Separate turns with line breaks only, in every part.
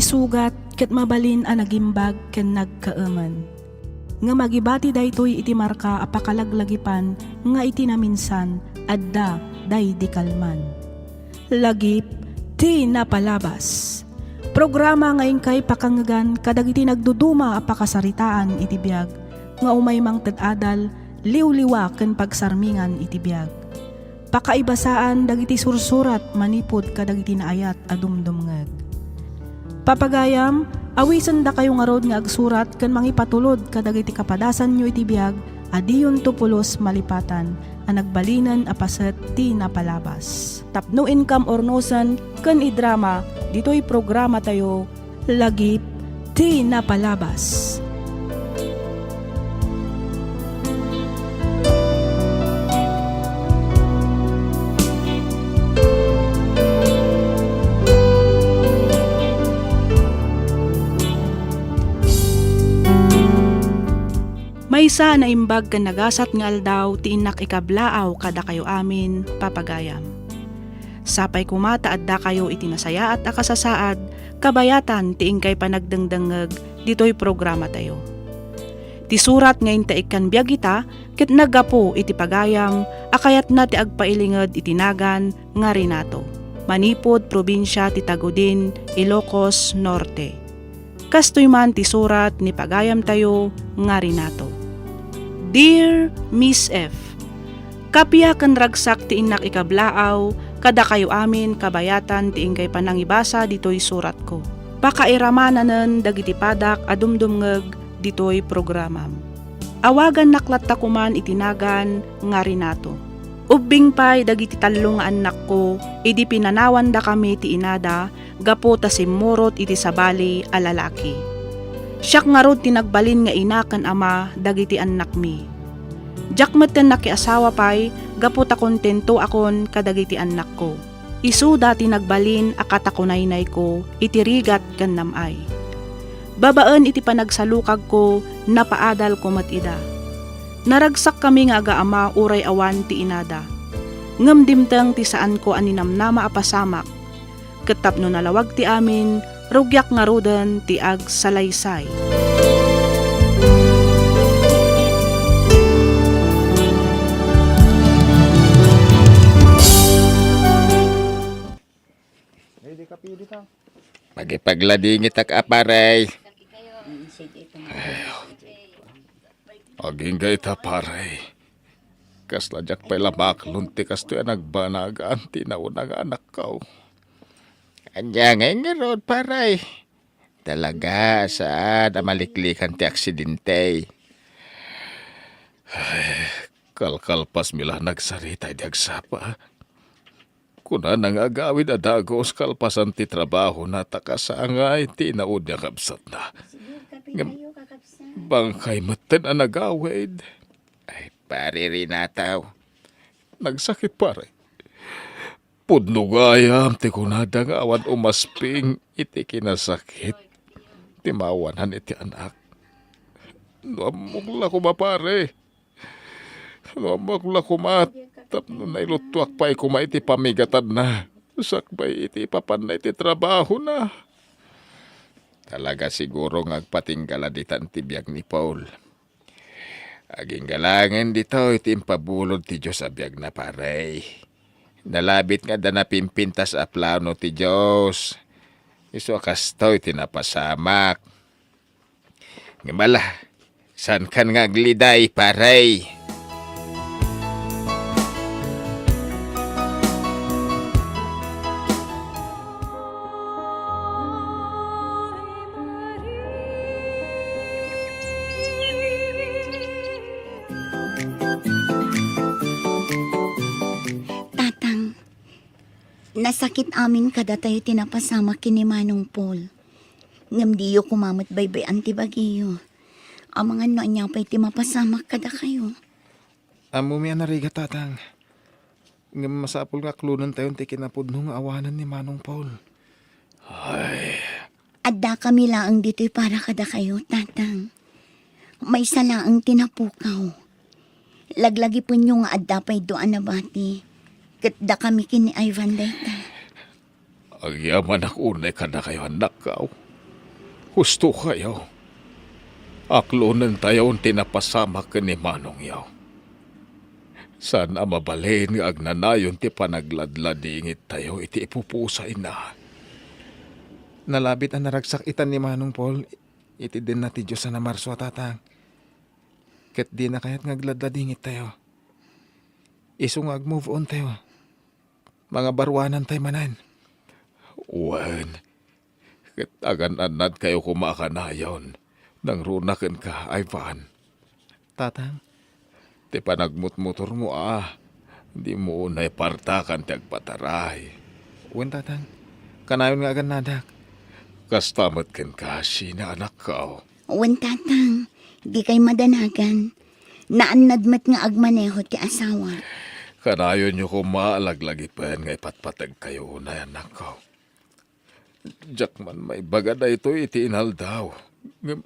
Isugat ket mabalin a nagimbag ken nagkaaman. Nga magibati daytoy iti marka a pakalaglagipan nga iti naminsan adda day di kalman. Lagip ti napalabas. Programa ngayon kay pakangagan kadagiti nagduduma a pakasaritaan iti biag nga umaymang ted-adal liwliwa ken pagsarmingan iti biag. Pakaibasaan dagiti sursurat manipod kadagiti naayat a dumdumngeg. Papagayam, awisan da kayo nga rod nga agsurat ken mangipatulod kadagiti kapadasan nyo iti biag adiyon tupulos malipatan a nagbalinan a paset ti napalabas. Tapno income ornosan ken idrama ditoy programa tayo lagip ti napalabas. Maysa na imbag kan nagasat nga aldaw ti inak ikablaaw kada kayo amin papagayam. Sapay kumata adda kayo iti nasaya at akasasaad kabayatan ti ingkay panagdengdengeg ditoy programa tayo. Ti surat ngayon ta ikan biag ita ket naggapo iti pagayam akayat na ti agpailinged itinagan nga Rinato. Manipod probinsya ti Tagudin, Ilocos Norte. Kastoy man ti surat ni pagayam tayo nga Rinato. Dear Miss F, kapya ken ragsak ti inak ikablaaw, kada kayo amin kabayatan ti ingkay panangibasa ditoy surat ko. Pakairamanan dagiti padak adumdumngeg ditoy programam. Awagan naklat ta kuman itinagan nga Rinato. Ubbing pay dagiti tallo nga anak ko, idi pinanawan da kami ti inada, gapo ta simurot iti sabali a lalaki. Siyak nga rod tinagbalin nga inakan ama dagiti anak mi. Diyak maten nakiasawa pay, gapo ta kontento akon kadagiti anak ko. Isu dati nagbalin akatakunaynay ko, itirigat ken namay. Babaan iti panagsalukag ko, napaadal ko matida. Naragsak kami nga agaama uray awan ti inada. Ngem dimteng ti saan ko aninamnama apasamak. Ketapno nalawag ti amin, rugyak nga roden ti ag salaysay.
Magipagladingit ak aparay. Aging gayta paray. Kasladyak pa'y lamaklon ti kastoy nagbanagaan ti naunang anak ko. Anya nga rod paray. Talaga saan amaliklikan ti aksidente. Kalkalpas mila nagsarita di agsapa. Kuna nang agawid adagos kalpasan ti trabaho na takasangay ti naud niya kapsat na. Bangkay maten ang nagawid. Ay pare Rinataw. Nagsakit pare. Pudlugayam ti kunada nga awan umasping iti kinasakit. Timawanan iti anak. Nuamugla ko ba pare? Nuamugla ko tapno na ilutuak pa'y kuma iti pamigatan na. Sakbay iti papan na iti trabaho na. Talaga siguro ngagpatinggala ditan ti biag ni Paul. Aging galangan dito iti impabulod ti Diyos a biag na paray. Nalabit nga da napimpintas a plano ti Diyos. Iso kastoy iti napasamak. Ngimala, san kan nga agliday paray?
Nasakit amin kada tayo tinapasama kini Manong Paul. Ngam diyo kumamot baybay antibagiyo. Ang mga noanya pa'y timapasama kada kayo.
Amo miya nariga tatang. Ngam masapol nga klunan tayo ti kinapudno nga awanan ni Manong Paul. Ay.
Adda kami laang dito'y para kada kayo, tatang. May salaang tinapukaw. Laglagi po nyo nga adda pa'y doan na bati. Katda kami kini Ivan dayta.
Agyaman ako unay ka na kayo anak ka. Husto kayo. Aklunan tayo tinapasama ka ni Manong yaw. Sana mabalin nga agnanayon ti panagladladingit tayo iti ipupusay na.
Nalabit ang naragsak itan ni Manong Paul. Iti din na ti Diyos na marso tatang. Ket di na kaya't ngagladladingit tayo. Iso nga move on tayo. Mga barwanan tayo manan.
Wen, ket agan-anad kayo kumakanayon. Nang runaken ka, Ivan.
Tatang,
Ti panagmutmotor mo Di mo unay partakan ti agpataray.
wen tatang. Kanayon nga agan nadak.
Kastamat ken kasi na anak ka.
Wen tatang, di kay madanagan. Naannadmat nga agmaneho ti asawa.
Kanayon nyo kumaalaglagipan nga ipatpatag kayo na anak ko. Jakman may bagada ito iti inaldaw.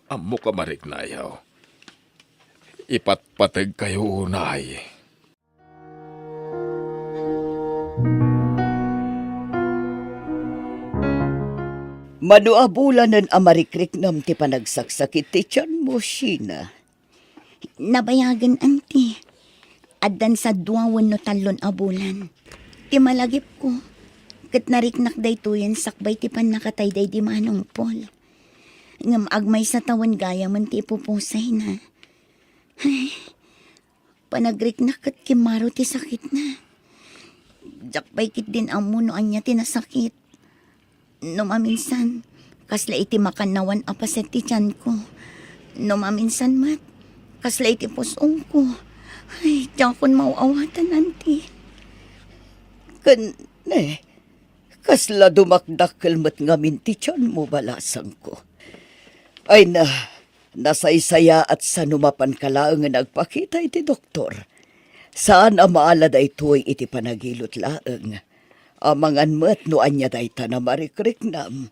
Amo ka mariknayaw. Ipatpatag kayo unay.
Manuabulanan amarikrik nam ti panagsaksakit ti tiyan mo, Sheena.
Nabayagan, auntie. Addan sa 2 no 3 a bulan. Ti malagip ko. Kat nariknak day tuyan sakbay ti pan nakatayday di Manong Paul. Ngam agmay sa tawan gaya man ti ipupusay na. Ay, panagriknak kat kimaro ti sakit na. Jakbay kit din ang munoan niya ti nasakit. No maminsan, kasla iti makanawan apaset ti tiyan ko. No maminsan mat, kasla iti pusong ko. Ay, tiyan kon mauawatan, auntie.
Kasla dumakdakkel met ngamin ti tiyan mo balasang ko. Ay nasaysaya at sa numapan kalaang nga nagpakita iti doktor. Saan amaala da ito'y iti panagilot laeng. Amangan met no anya day na marikriknam.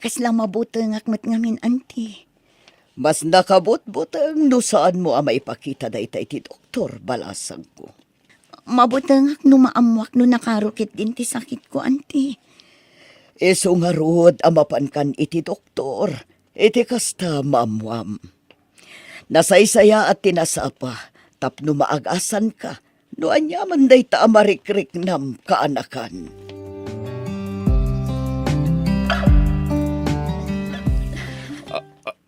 Kasla mabuti ngakmet ngamin, auntie.
Mas nakabot-boteng no saan mo maipakita da iti doktor balasang ko.
Mabutangak no maamwak no nakarukit din ti sakit ko, auntie.
Iso nga rod amapan kan iti doktor, iti kasta maamwam. Nasaysaya at tinasapa, tapno maagasan ka, no anyaman day ta amarikrik nam kaanakan.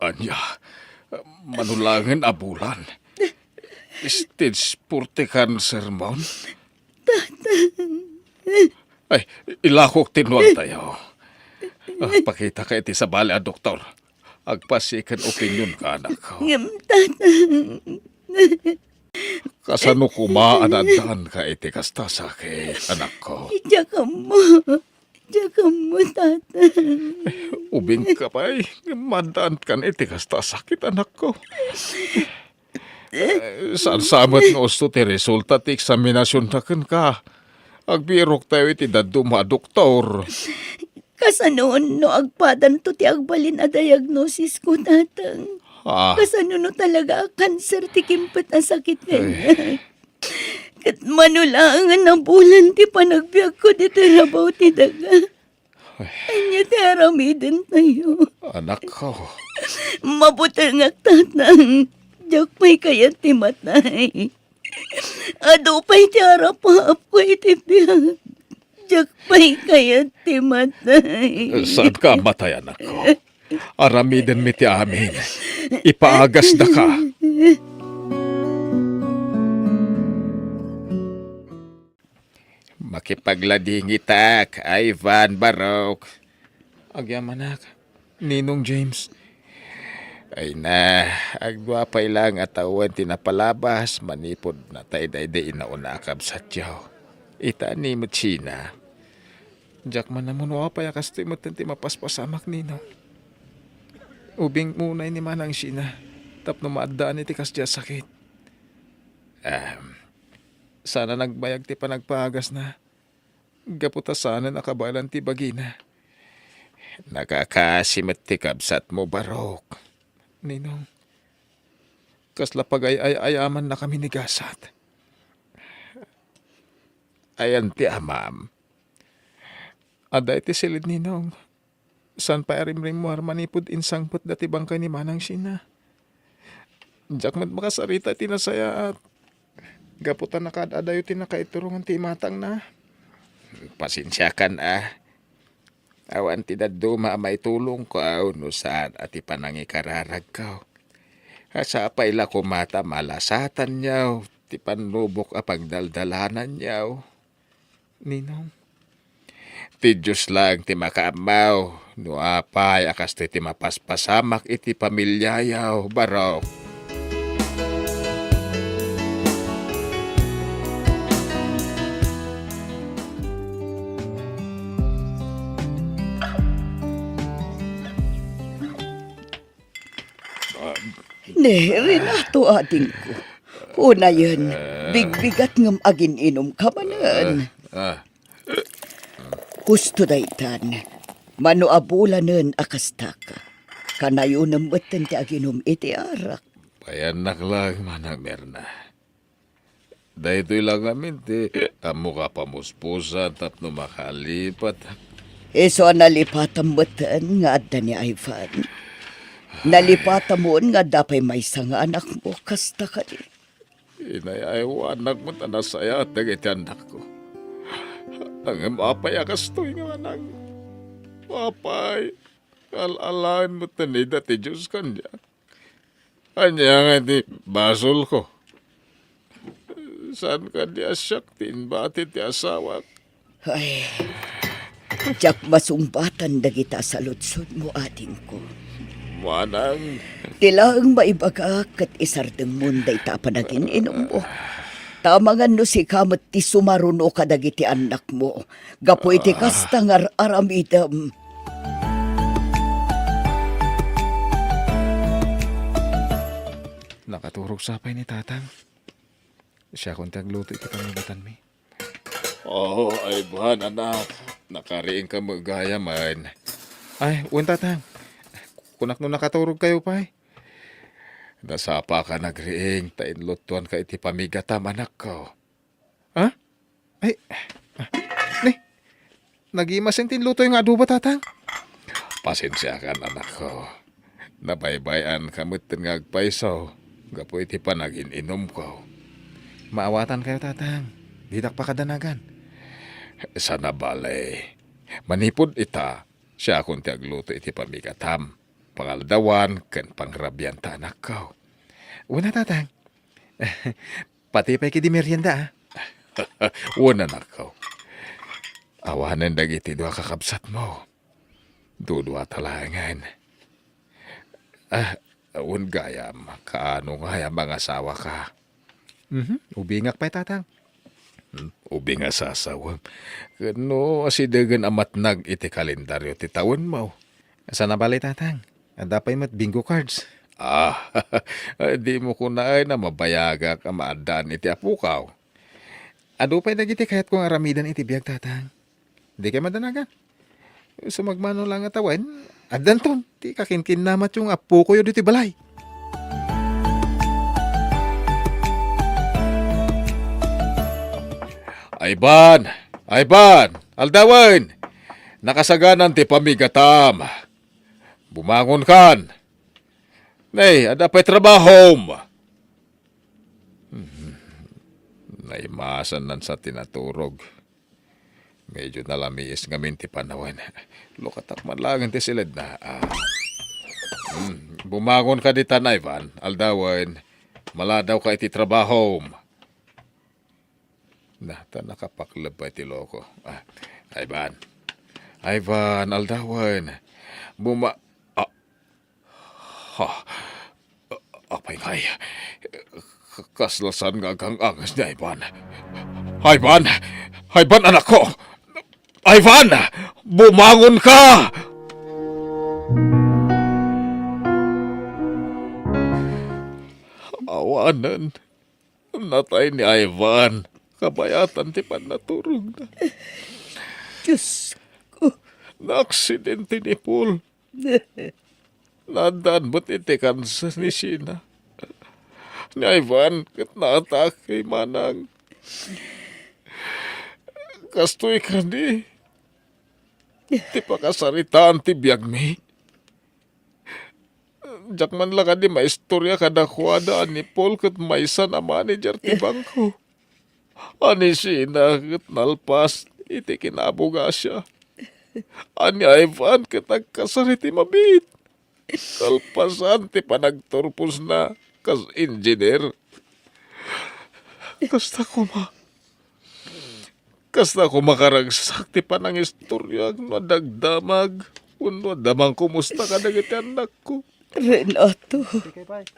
Anya, manulangan abulan. Stage 40 cancer mon. Ay, ilakok tinuan tayo. Pakita ka iti sa bali a doktor. Agpasikan opinion ka, anak ko. Kasano kumaanadaan ka iti kasta sakit, anak ko.
Diyan mo, tata.
Ubing ka pa mandaan kan iti kasta sakit, anak ko. Saan samat no osto ti resulta ti eksaminasyon taken ka. Agbirok tayo iti daduma doktor.
Kasanoon no agpadan to ti agbalin a diagnosis ko, tatang. Kasano no talaga cancer ti kimpet a sakit kanya. Kat manulangan na bulan ti panagbiag ko di tirabaw ti daga. Anya ti aramidin tayo.
Anak ko.
Mabutangak, tatang. Diyak may kayat ti matay. Ado pa'y ti arapap ko iti biyag. Diyak may kayat ti matay.
Saan ka matay, anak ko? Aramiden mi ti amin. Ipaagas da ka. Makipagladingitak, Ivan Barok.
Agyamanak, Ninong James.
Ay na, agwapay lang at awan tinapalabas, manipod na tayo day inaunakab sa tiyaw. Ita ni Machina.
Jack man na muna pa yakas ti ti mapaspasamak Ninong. Ubing munay ni Manang Sheena. Tapno maadaan iti kasya sakit. Sana nagbayag ti panagpagas na. Gaputa sana nakabalan ti bagina.
Nakakasimit ti kabsat mo, Barok.
Ninong, kasla pag-ayaman na kami ni Gasat.
Ayan ti amam.
Aday ti silid Ninong. San pa arimrim mo manipod insangpot dati bangkay ni Manang Sina. Diyak mat makasarita tinasaya at gaputan na kadadayo tinakaiturungan ti matang na.
Pasensya kan Awan ti daddo may tulong ko no saan at ipanangi kararag ka. Asa paila ko mata malasatan niyaw. Ti panlubok pagdaldalanan niyaw.
Ninong,
Ti Diyos lang ti makaamaw. No apay akas ti mapaspasamak iti pamilyayaw. Barok.
Ne, Renato ating ko. Una yun, bigbigat ngam agin inom ka manan. Husto daytan, mano abulanen akastaka. Kanayo nambatan ti aginom iti arak.
Payanak lang manang merna. Dahito lang amin ti amo ka pamuspusan tapno makalipat.
Eso nalipatan batan nga adda ni Ivan. Nalipatan mo nga dapay may nga anak mo kasta ka di.
Inayaw anak mo tanasaya at nagiti anak ko. Ang mapay akastoy nga anak. Mapay, alalaan mo tanida ti Diyos kanya. Anya nga di basol ko. Saan ka di asyak tinbati ti asawa?
Ay, tiyak masumbatan dagita sa lutsod mo ating ko.
Manang,
Tilaang maibaga kat isardeng munday tapanagin inom mo. Tamangan no si kamot ti sumaruno kadagiti anak mo. Gapo iti kastangar aramidam.
nakaturog sapay ni tatang. Siya kung tagluto iti pamibatan mi.
oh, ay buhan anak. Nakariing ka magaya man.
Ay, uwan tatang. Kunak no nakaturog kayo pa
Nasapa ka nagriing, tainlutuan ka iti pamigatam anak ko.
Ha? Ay, ni, nag-imasin tinluto yung adobo tatang.
Pasensya ka anak ko. Nabaybayan kamot nga agpaisaw. Gapo iti panagin-inom ko.
Maawatan kayo tatang. Didak pa kadanagan.
Sana balay. Manipod ita, siya akong tiagluto iti pamigatam. Pangaldawan, ken pangrabyan ta anak ko.
Una tatang. Pati pa di merienda
Una anak ko. Awanan dagiti dua kakabsat mo. Dudua talangan. Un gayam, kaano nga mga asawa ka.
Ubingak pa tatang.
Ubi nga sasawa. Kano asidagan amatnag iti kalendaryo ti taon mo.
Sana balay tatang. Dapay mat bingo cards.
Di mo kunay na mabayaga ka maadaan iti apukaw.
Ado pa'y nagiti kahit kung aramidan iti biyag tatang. Di kayo madanagan. Sumagmano lang atawan. Adan ton, ti kakinkin namat yung apo ko yun diti balay.
Ayban! Ayban! Aldawan! Nakasaganan ti pamigatam. Bumangon kan. Nay, ada pa'y trabaho. Naimasan nan sa tinaturog. Medyo nalamiis ngamin ti panawan. Lukatak man lang ti silid na. Bumangon ka di tanayvan, aldawan. Maladaw ka iti trabaho. Ta nakapaklab pa iti loko. Ayvan. Ayvan, aldawan. Apay ngay. Kaslasan nga kang angas ni Ayvan. Ayvan! Ayvan, anak ko! Ayvan! Bumangon ka! Awanan. Natay ni Ayvan. Kabayatan ti panaturog na.
Diyos,
Na-aksidente ni Paul. Nadaan ba't iti kansa ni Sina? Ni Ivan, kat naatak kay Manang. Kastoy ka ni. Ti pakasaritaan ti biyag mi. Jak man lang di maistorya kada kuwada ni Paul kat maysa na manager ti bangko. Ani Sina kat nalpas iti kinabuga siya. Ani Ivan kat nagkasari ti mabit. Kalpasan ti panagturpos na kas engineer. Kasta ko makaragsak ti panang istorya no dagdamag. Uno damang kumusta ka dagiti anak ko.
Renato,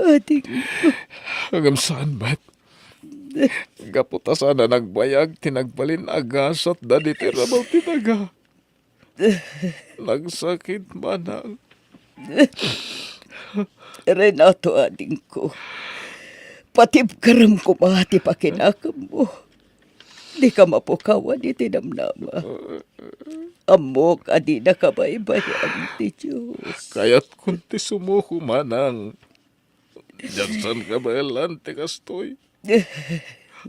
ading
Hanggang saan ba't? Gaputa sana nagbayag, tinagbalin agasat da di tirabaw tinaga. Nagsakit manang.
Renato, ading ko. Patibkaram ko mahati pakinakam mo. Di ka mapukawan ni tinamnama. Amok, adi na kabaybayan ti Diyos.
Kaya't kunti sumuko manang. Diyan ka ba elan, tikastoy?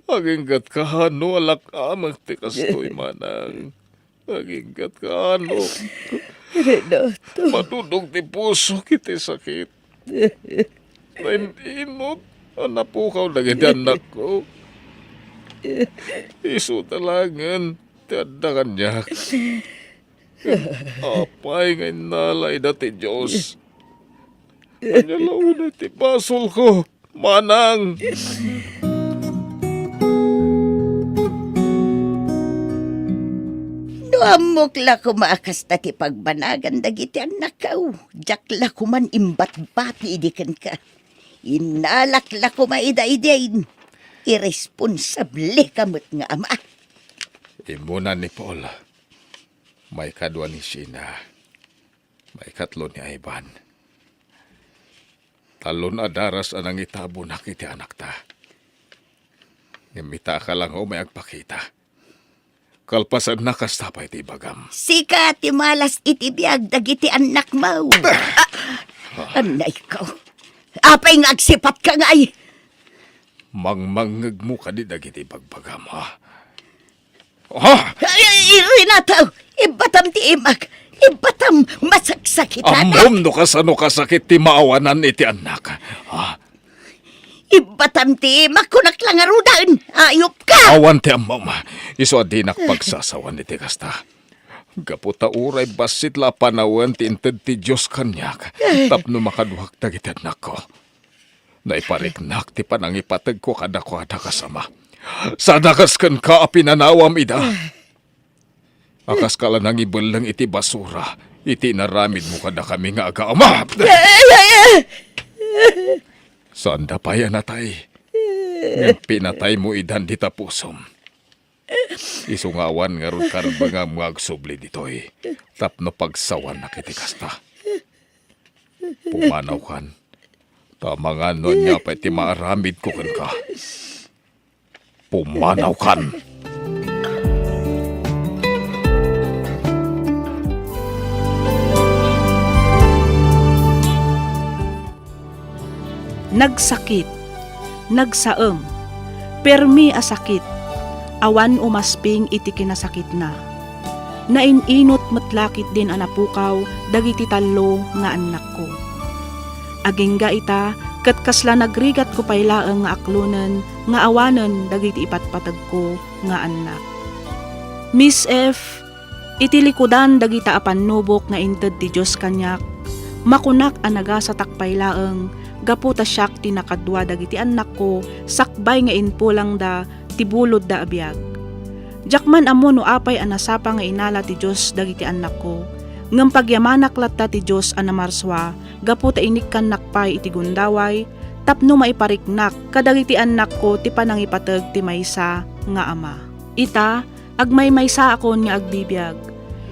Aginggat ka hano, alak amag tikastoy manang. Aginggat ka hano.
Renato,
Matudog ti puso kiti sakit. Nainot, napukaw na ganyan ko. Isu talangan, tiada kanyak. Apay ngayon nalay na ti Diyos. Anyalaw na ti basol ko, manang.
No amok la kumaakas na ti pagbanagan dagiti anak kao. Jak la kuman imbat-bati idikan ka. Inalak la kumaida-idain. Irresponsable kamot nga ama.
Imuna ni Paul. May kadwa ni Sheena. May katlo ni Ivan. Talon adaras anang itabo na kiti anak ta. Ngimita ka lang o may agpakita. Kalpasan na kastapay ti bagam.
Sika ti malas itibiyag dagiti anak mau. Anay ko. Apay nga agsipat ka ngay.
Mangmangag mo ka di dagiti bagbagam ha. Ha!
Renato, ibatam ti imag. Ibatam masaksakitan.
Amom no kasano kasakit ti maawanan iti anak. Ha?
Ibatam ti makunak lang arudan. Ayop ka.
Awan ti amom. Iso adi nakpagsasawan iti kasta. Gaputa uray basit la panawan ti inted ti Diyos kanyak. Tapno makaduhak dagiti anak ko. Naipariknak ti panangipatag ko kada kasama. Sadakas kan ka pinanawam ida. Akas kala nang ibalang iti basura. Iti naramid mo kada kami nga agaama. Saan da pa yan natay? Ng pinatay mo idan di tapusom. Isungawan nga ron karba nga mga agsubli ditoy. Tapno pagsawan na kitikasta. Pumanaw kan. Tama nga nun niya pa iti maaramid ko kan ka. Pumanaw kan.
Nagsakit, nagsaem, permi asakit, awan umasping iti kinasakit na. Naininot matlakit din anapukaw, dagiti tallo nga anak ko. Agingga ita, kat kasla nagrigat ko pailaeng nga aklunan, nga awanan dagiti ipatpatag ko nga anak. Miss F, iti likudan dagita apanubok nga inted ti Diyos kanyak, makunak anaga sa takpailaeng, gaputa siyak tinakadwa dagiti anak ko, sakbay nga inpulang da, tibulod da abiyag. Jakman amo no apay anasapa nga inala ti Diyos dagiti anak ko, ngem pagyamanak latta ti Diyos anamarswa, gaputa inikkan nakpay iti gundaway, tapno maipariknak kadagiti anak ko ti panangipateg ti maysa nga ama. Ita, agmay-maysa akon nga agbibiyag.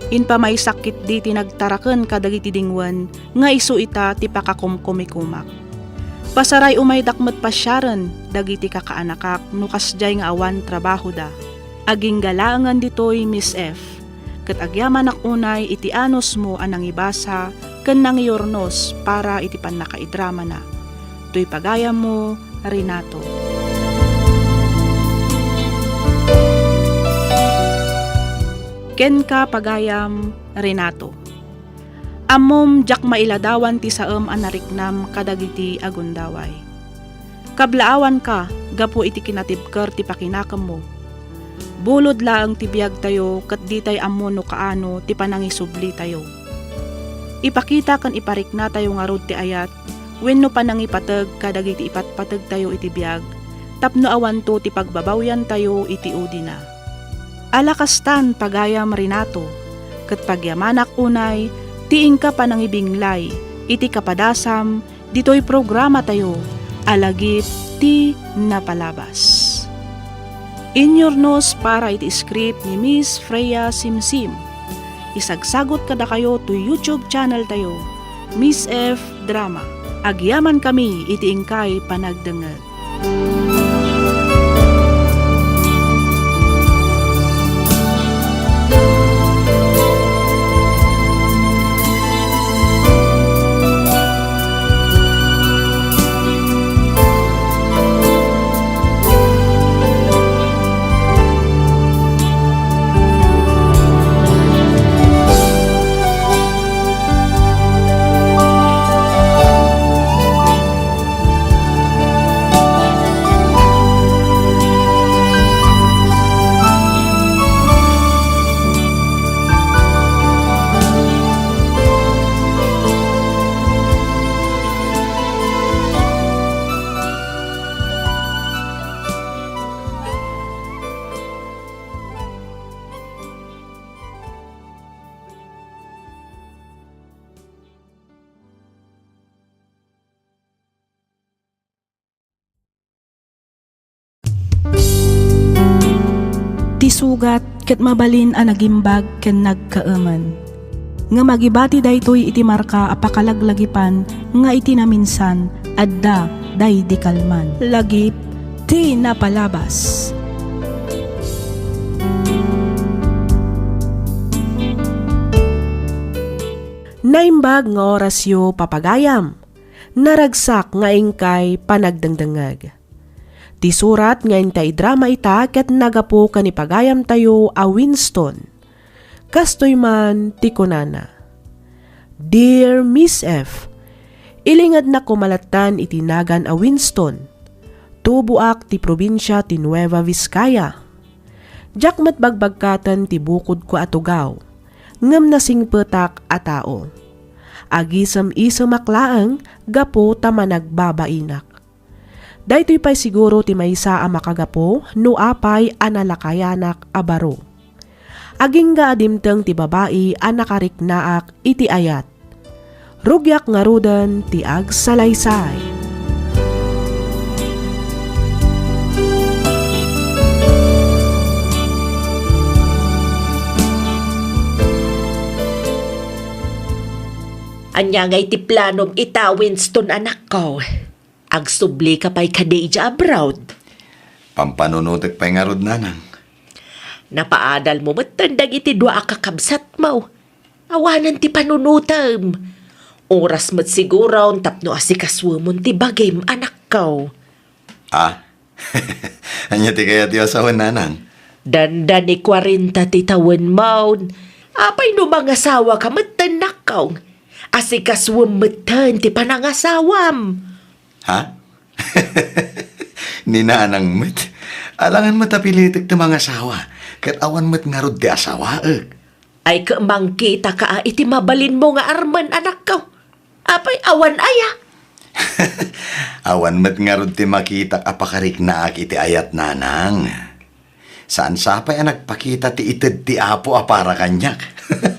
Inpa may sakit di tinagtaraken kadagiti dingwan, nga isu ita ti pakakumkumikumak. Pasaray umay dakmet pasyaran, dagiti kakaanakak, nukas jay nga awan trabaho da. Aging galangan ditoy Miss F. Kat agyaman unay iti anos mo anang ibasa, ken nang iyornos para iti panakaidrama na. Tuy pagayam mo, Renato. ken ka pagayam Renato. Amom jak mailadawan ti saem a nariknam kadagiti agundaway. Kablaawan ka, gapo iti kinatibker ti pakinakam mo. Bulod laang ti biag tayo, kat di tay ammo no kaano ti panangisubli tayo. Ipakita kan iparik na tayo nga rod ti ayat, wenno panangipateg kadagiti ipatpateg tayo iti biag, tapno awan to ti pagbabawyan tayo iti udina. Alakastan pagayam Renato, kat pagyamanak unay, tiing ka panangibinglay, iti kapadasam, dito'y programa tayo, alagip ti napalabas. Inyornos para iti script ni Miss Freya Simsim. Isagsagot kada kayo to YouTube channel tayo, Miss F Drama. Agyaman kami iti ingkay panagdengeg. Ti sugat ket mabalin a nagimbag ken nagkaemen. Nga magibati daytoy iti marka a pakalaglagipan nga iti naminsan adda day di kalman. Lagip ti napalabas. Naimbag nga orasyo papagayam. Naragsak nga ingkay panagdangdangag. Ti surat nga intay drama ita ket nagapo kanipagayam tayo a Winston. Kastoy man ti kunana. Dear Miss F, ilingad na kumalatan iti nagan a Winston. Tubuak ti probinsya ti Nueva Vizcaya. Jakmat bagbagkatan ti bukod ko atugaw. Ngem nasing petak a tao. Agisem-isem aklaeng gapo tama nagbabainak. Daytoy pa'y siguro ti maysa a makagapo no apay analakayanak a baro. Aging nga adimteng ti babae a nakariknaak iti ayat. Rugyak nga rudan ti agsalaysay.
Anya nga iti planom ita Winston anak ko. Agsubli ka pa'y kadeja abroad.
Pampanunutek pa'y nga rod nanang.
Napaadal mo matandag iti dua kakabsat mo. Awanan ti panunutam. Oras mo't siguro tapno asikaswamon ti bagay anak ko.
Ah? Anya ti kaya ti asawan nanang?
Dandan ni 40 ti tawen mo. Apay no mga asawa ka matanak ko. Asikaswam matan ti panangasawam.
Ha? Ni nanang met. Alangan matapilitik ti mga asawa. Kat awan met nga rod ti asawa.
Ay kamang kita ka iti mabalin mo nga arman anak ko. Apay awan aya.
Awan met nga rod ti makita apakarik na ak iti ayat nanang. Saan sapay ang nagpakita ti ited ti apo apara kanyak.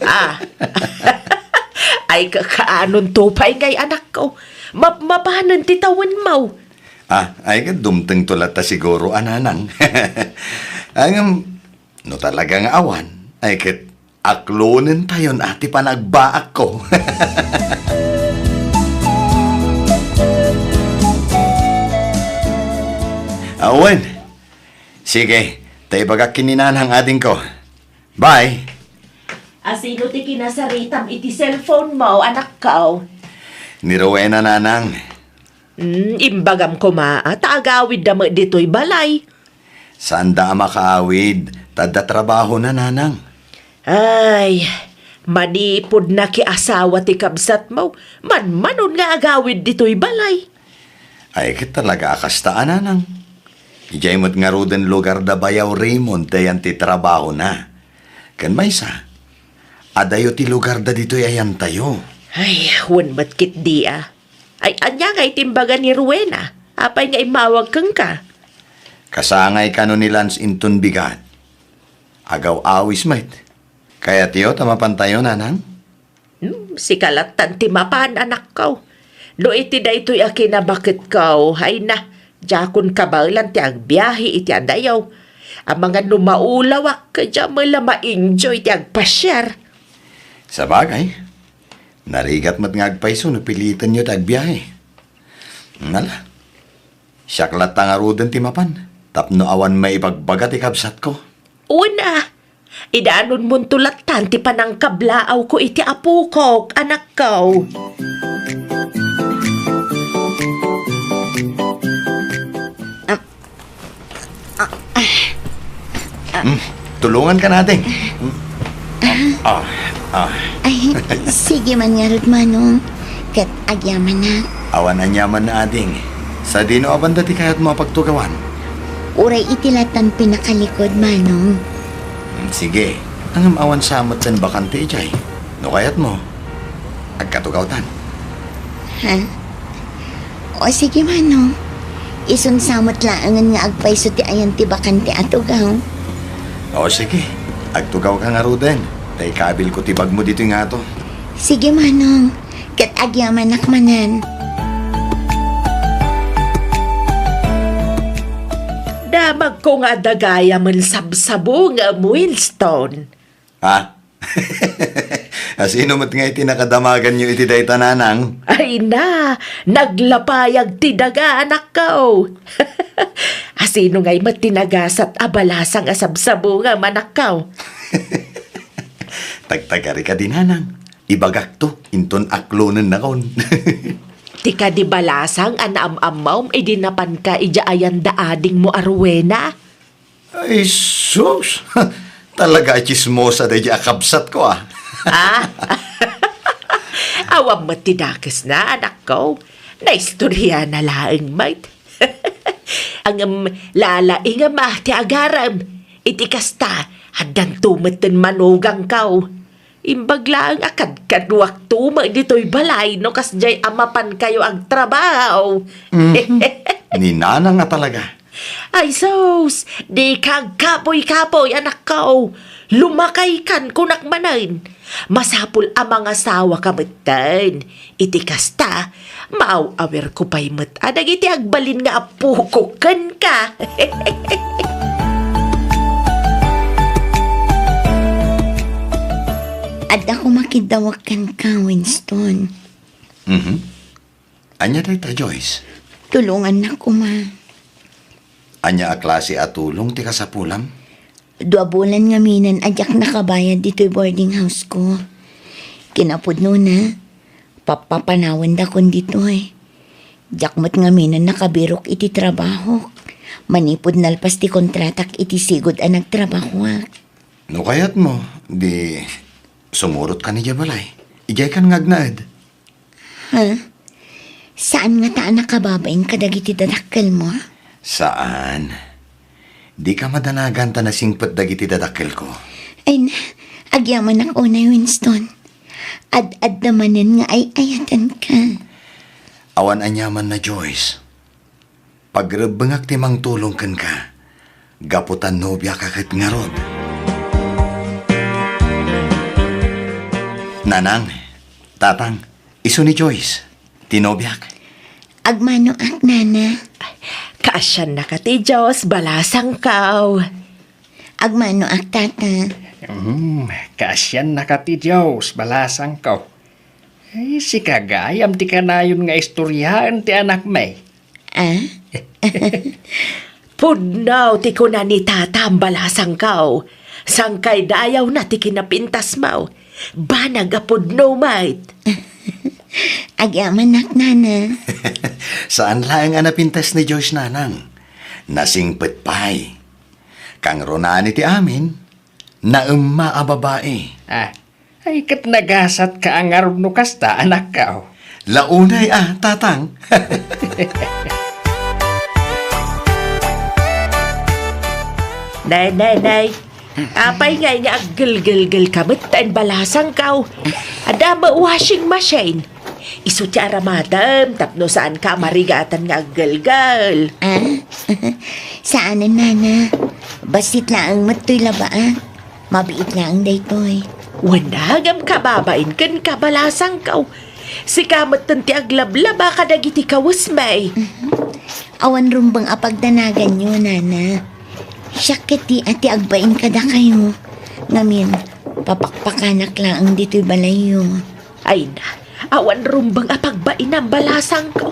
Ah. Ay kakaanon tupay ngay anak ko. Mapanan ti tawan mo.
Ah, ay ka dumteng tulat ta siguro ananang. Ang no talagang awan, ay kat aklonen tayon ati panagbaak ko. Awan. Sige, tayo bagak kininanang ading ko. Bye.
Asino ti kinasaritam iti cellphone mo, anak ko?
Ni Rowena nanang.
Imbagam ko taagawid na mo dito'y balay.
Saan da makaawid? Tada trabaho na nanang.
Ay, manipod na ki asawa ti kabsat mo. Manon nga agawid dito'y balay.
Ay, ket talaga akastaan nanang. Ijay mo't nga roden lugar da bayaw Raymond dayan ti trabaho na. Kan maysa, adayo ti lugar da dito'y ayan tayo.
Ay, wan matkit di ah. Ay, anya nga itimbaga ni Rowena. Apay nga imawag kang ka.
Kasangay ka no ni Lance Inton bigat. Agaw awis mait. Kaya tiyo, tamapantayo nanang?
Si kalatan ti mapan anak ko. No iti da ito'y akinabakit ko. Ay na, jakon kabalan ti agbiyahe iti adayaw. Ang mga numaulawak ka dyan mala ma-enjoy ti agpasyar.
Sa bagay, narigat mo't nga agpaiso no pilitan nyo tagbiyahe. Nala, siyaklat nga roden ti mapan. Tapno awan may ipagbagat ikabsat ko.
Una, idaanon mong tulatan ti panang kablaaw ko iti apo ko, anak ko.
Tulungan ka natin.
Ay, sige man nga Rod Manong. Kat agyaman na.
Awan na nyaman na ading. Sa dino abanda ti kayat mo pagtugawan.
Uray itilatan pinakalikod Manong.
Sige, ang awan samot tan bakante ijay. No kayat mo. Agkatugawtan.
Ha? O sige Manong. Isun samot laangan nga agpaiso ti ayan ti bakante atugaw.
O sige, agtugaw ka nga roden. Tay kabil ko tibag mo dito nga to.
Sige Manong. Kat agyaman nakmanan.
Damag ko nga dagaya man sabsabo nga Millstone.
Ha? Asino mo't nga itinakadamagan nyo iti day tananang?
Ay na, naglapayag ti daga anak ko. Asino nga'y matinagasat abalasang asabsabo nga manakaw.
Tagtagari ka din nanang. Ibagak to, inton aklonen na kon.
Tika di balasang anam-amaw idinapan ka ijaayan daading mo Rowena.
Ay, sus! Talaga chismosa da akabsat ko ah.
Ah, awam matidakes na anak ko. Naistorya na laeng mate. Ang lalaing ti agaram. Iti kasta, hadan tumeten manugang kao. Imbagla ang akad kadwak tuma dito'y balay no kasjay amapan kayo ang trabaho.
Ni nanang nga talaga.
Ay sos, di kag kapoy-kapoy anak ko. Lumakay kan kunak manan. Masapul ang mga asawa kamitan. Iti kasta, maaw-awer ko pa'y mat. Adag iti agbalin nga apo ko kan ka.
At ako makidawakan ka, Winston.
Anya day ta, Joyce?
Tulungan na ko, ma.
Anya a klase at tulong ti kasapulam?
2 bulan nga minan adyak nakabayad dito'y boarding house ko. Kinapod no na. Papapanawan da kon dito'y. Jakmat nga minan nakabirok iti trabaho. Manipod nalpas ti kontratak iti sigod ang nagtrabaho.
No kayat mo, di sumurot ka ni balay. Ijay kan ngagnaed.
Ha? Saan nga taan nakababain kadag iti dadakkel mo?
Saan? Di ka madanagan ta na singpet dagiti dadakkel ko.
Ay na, agyaman ako na Winston. Ad-ad namanin nga ay ayatan ka.
Awan anyaman na Joyce. Pagrebengak timang tulong kan ka. Gaputan nobya kakit nga rod. Nanang, tatang, iso ni Joyce. Tinobyak.
Agmano ak nana.
Kaasyan na ka ti Diyos, balasang kaw.
Agmano ak tata.
Kasyan na ka ti Diyos, balasang ko. Ay, si kagayam ti kanayon nga istoryahan ti anak may.
Ah?
Pudnaw ti ko na ni tata ang balasang kaw. Sangkay dayaw na ti kinapintas mo. Banag a pudnaw mate.
Agyaman ak nana.
Saan lang ang napintas ni Joyce nanang? Nasingpet pa'y. Kang ronani ti amin, na a babae.
Ay kat nagasat ka ang arod no kasta, anak kao.
Launay tatang.
Nay. Apay nga niya aggal-gal-gal ka ba't balasang kao. Adama washing machine. Isu ti aramadam, tapno saan ka marigatan nga aggal-gal.
Saan na, nana? Basit lang ang matoy labaan. Mabiit lang ang daytoy.
Wanagam ka babain kan kabalasang kao. Si kamat ti aglablaba ka dagiti kawas may.
Awan rumbang apagdanagan nyo, nana. Syakiti ati agbain kada kayo. Ngamin, papakpakanak lang ang dito'y balayo.
Ay na, awan rumbang apagbain ang balasang ko.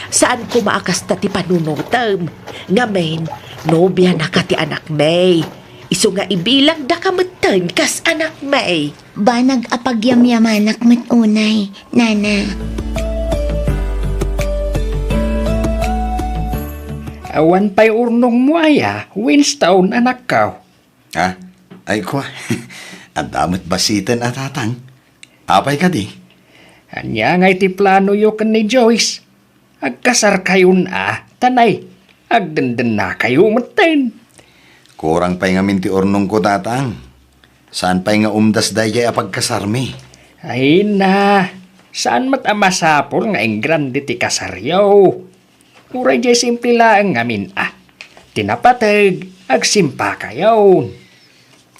Saan ko maakasta ti panunutam? Ngamen, nobya na ka ti anak may. Iso nga ibilang da kamatan kas anak may.
Banag apagyamyamanak matunay, nana.
Awan pa'y urnong mo aya, Winstown anak kao.
Ay ko. Ang damat basitan tatang. Apay ka di.
Anya nga iti plano yo kan ni Joyce. Agkasar kayo tanay. Agdandan na kayo matin.
Kurang pa'y nga minti urnong ko tatang. Saan pa'y nga umdas dayay apagkasarmi?
Ay na, saan mat amasapol nga ing grande ti kasaryaw? Uray jay simple lang ngamin tinapatag, agsimpa kayaw.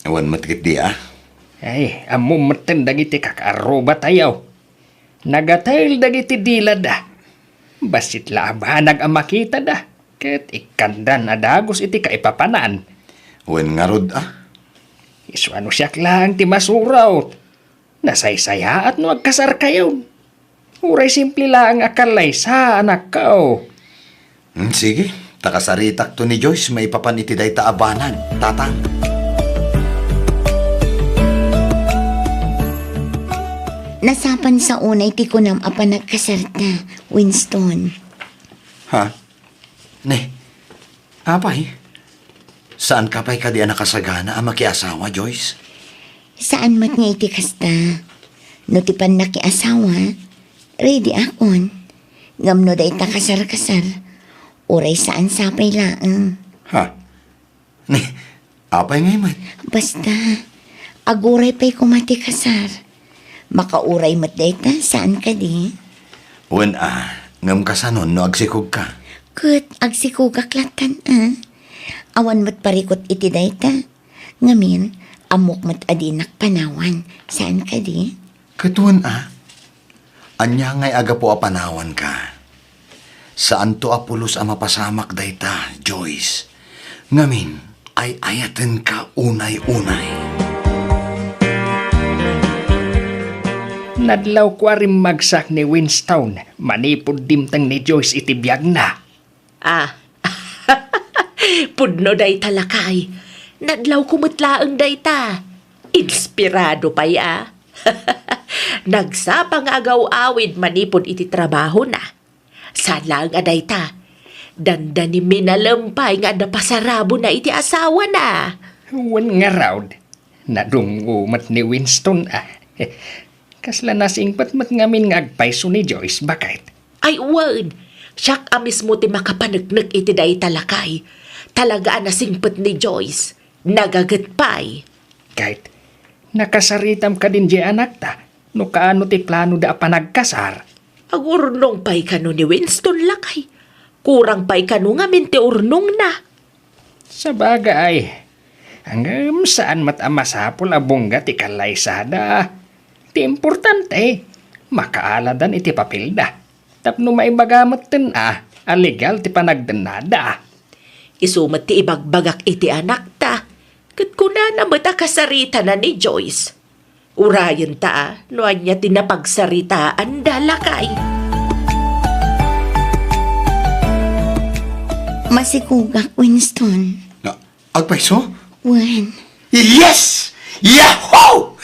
Awan matikit di
Ay, amo matan dagiti kakaroba tayaw. Nagatail dagiti dilad Basit labanag ang makita Ket ikandan adagos iti kaipapanaan.
Awan nga rod
Isu ano siyak lang ti masuraw. Nasaysaya at no agkasar kayaw. Uray simple lang akalay sa anak kao.
Sige, takasaritak to ni Joyce may papaniti day taabanan, tatang.
Nasapan sa unay ti kunam apan nagkasarta, Winston.
Ne, apay? Saan ka pa'y kadi nakasagana ang makiasawa, Joyce?
Saan mat nga iti kasta? No ti pan nakiasawa, ready akon. Ngamno day ta kasar-kasar. Uray saan sapay laang.
Ne, apay ngay mat?
Basta, aguray pa'y kumati kasar. Makauray mat day ta, saan ka di?
Wen ngam ka sa nun no agsikog ka.
Kut, agsikugaklatan Awan mat parikot iti day ta. Ngamin, amok mat adinak panawan. Saan ka di?
Katuan anya ngay aga po apanawan ka. Saan to apulos ang mapasamak dayta, Joyce? Ngamin, ay ayaten ka unay-unay.
Nadlaw ko rin magsak ni Winstown. Manipod dimtang ni Joyce iti biyag na.
Pudno day talakay. Nadlaw kumutlaang day ta. Inspirado pa Nagsapang agaw-awid manipod iti trabaho na. Salang aday ta. Danda ni minalampay nga napasarabo na iti asawa na.
Wan nga raud. Nadungumat ni Winston Kasla nasingpat mat ngamin nga agpaiso ni Joyce, bakit?
Ay, wan. Siyak mismo ti makapanagnak iti day talakay. Talaga nasingpat ni Joyce. Nagagatpay.
Kahit nakasaritam ka din di anak ta. No kaano ti plano da panagkasar.
Agurnong pa'y kano ni Winston lakay. Kurang pa'y kano nga minti urnong na.
Sa bagay, hanggang saan mat amasapol abongga ti kalaysada. Ti importante, makaaladan iti papilda. Tapno maibagamat tin alegal ti panagdanada.
Isumat ti ibagbagak iti anak ta. Kat kuna na mata kasarita na ni Joyce. Urayan ta, no anya tinapagsaritaan dalakay.
Masikugak, Winston.
Agpaiso?
Wan.
Yes! Yahoo!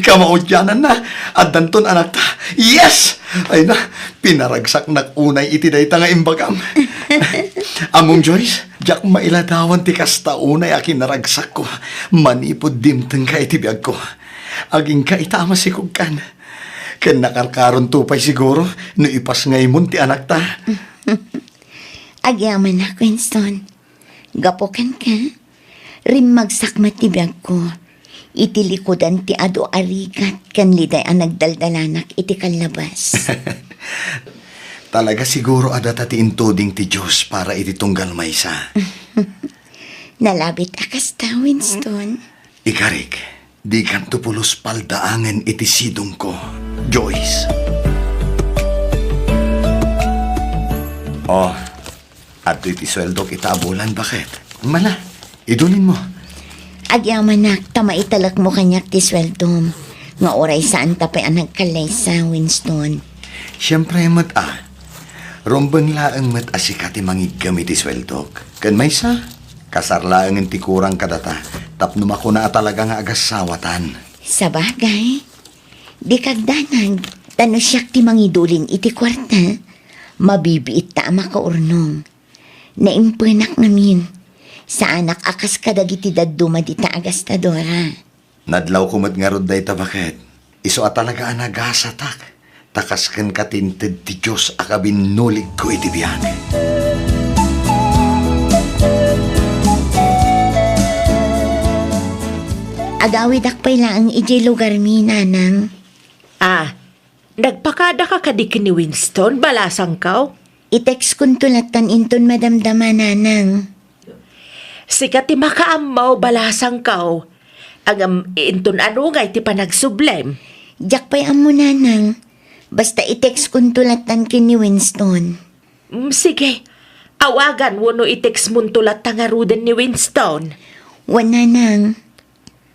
Kamaudyanan na. At danton anak ta. Yes! Ay na, pinaragsak na unay iti dayta nga imbagam. Among Joyce, jak mailadawan ti kastaunay akin naragsak ko. Manipod dimteng ka itibiyag ko. Aging ka itama si kugkan. Kan nakarkaron tupay siguro, no ipas ngayon ti anak ta.
Agyaman na, Winston. Gapokan ka. Rim magsakmat ti biyag ko. Iti likodan ti ado arigat kan liday ang nagdaldalanak iti kalabas.
Talaga siguro adata ti intuding ti Diyos para iti tunggal maysa.
Nalabit akas ta, Winston.
Ikarik, di kan tupulos paldaangan iti sidong ko, Joyce. Oh, at iti sweldo kita abulan, bakit? Mala, idunin mo.
Agyaman na, tamaitalak mo kanyak ti sweldom. Nga oray saan tapay ang nagkalaysa, Winston.
Siyempre, rombang laang asikat ti mangigam iti sweldok. Kan maysa, kasarlaang ti kurang kadata. Tapno ako na talaga nga agasawatan.
Sa bagay, di kagdanag, tano siyak ti mangidulin iti kwarta. Mabibiit ta makaurnong. Naimpenak namin. Sa anak akas kadagiti daduma di ta agastadora.
Nadlaw kumat nga rod day bakit? Iso at talaga ang nagasatak. Takas kan katinted ti Diyos akabinulig ko iti biyag.
Agawid akpay laang iji lugar mi, nanang.
Nagpakada ka kadik ni Winston, balasang kaw?
I-text kun tulatan inton madamdama, nanang.
Sikat ti makaamaw, balasang kaw. Ang inton ano nga iti panagsublem.
Diyak pa'y amo, nanang. Basta i-text kun tulatan kin ni Winston.
Sige, awagan mo no i-text mo tulat tangaruden ni Winston.
Wan, nanang.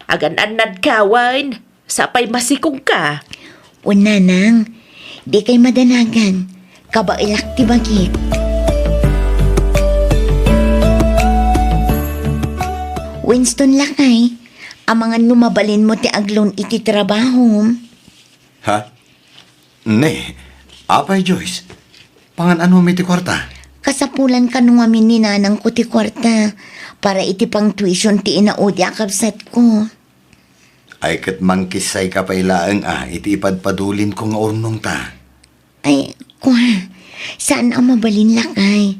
Agan-anad ka, Wan. Sapay masikong ka.
Wan, nanang. Di kay madanagan. Kabailak ti bagit. Winston lakay, amangan lumabalin mo ti aglon iti trabaho.
Ha? Ne, apay Joyce. Pangan ano may ti kwarta?
Kasapulan ka nung amin ni nanang ko ti kwarta para iti pang tuition ti inaudi akabsat ko.
Ay kat mangkisay ka pailaang iti ipadpadulin ko nga urnong ta.
Ay, kuha, saan ang mabalin lakay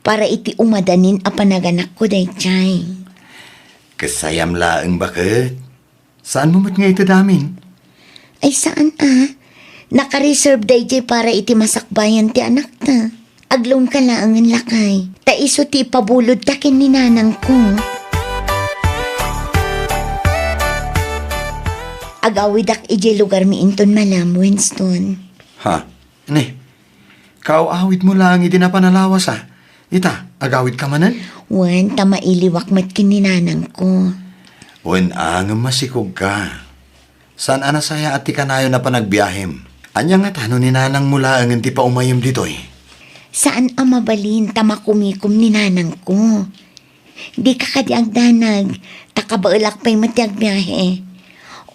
para iti umadanin a panaganak ko day chay.
Kasayam laang bakit? Saan mo mat nga ito damin?
Ay saan naka-reserve day jay para iti masakbayan ti anak ta. Aglong ka laangan lakay. Ta iso ti pabulod takin ni nanang ko. Agawidak iji lugar mi inton malam, Winston.
Ha? Ne, kaawawit mo lang iti napanalawas Ita, agawit ka manan?
Wan, tamailiwak mat kin ni nanang ko.
Wen ang masikog ka. Saan anasaya at ti kanayo na panagbiyahem? Anya nga tano ni nanang mula ang ti pa umayom ditoy.
Saan ang mabalin tamakumikom ni nanang ko? Di ka kadiagdanag, takabailak pa'y matiag biyahe.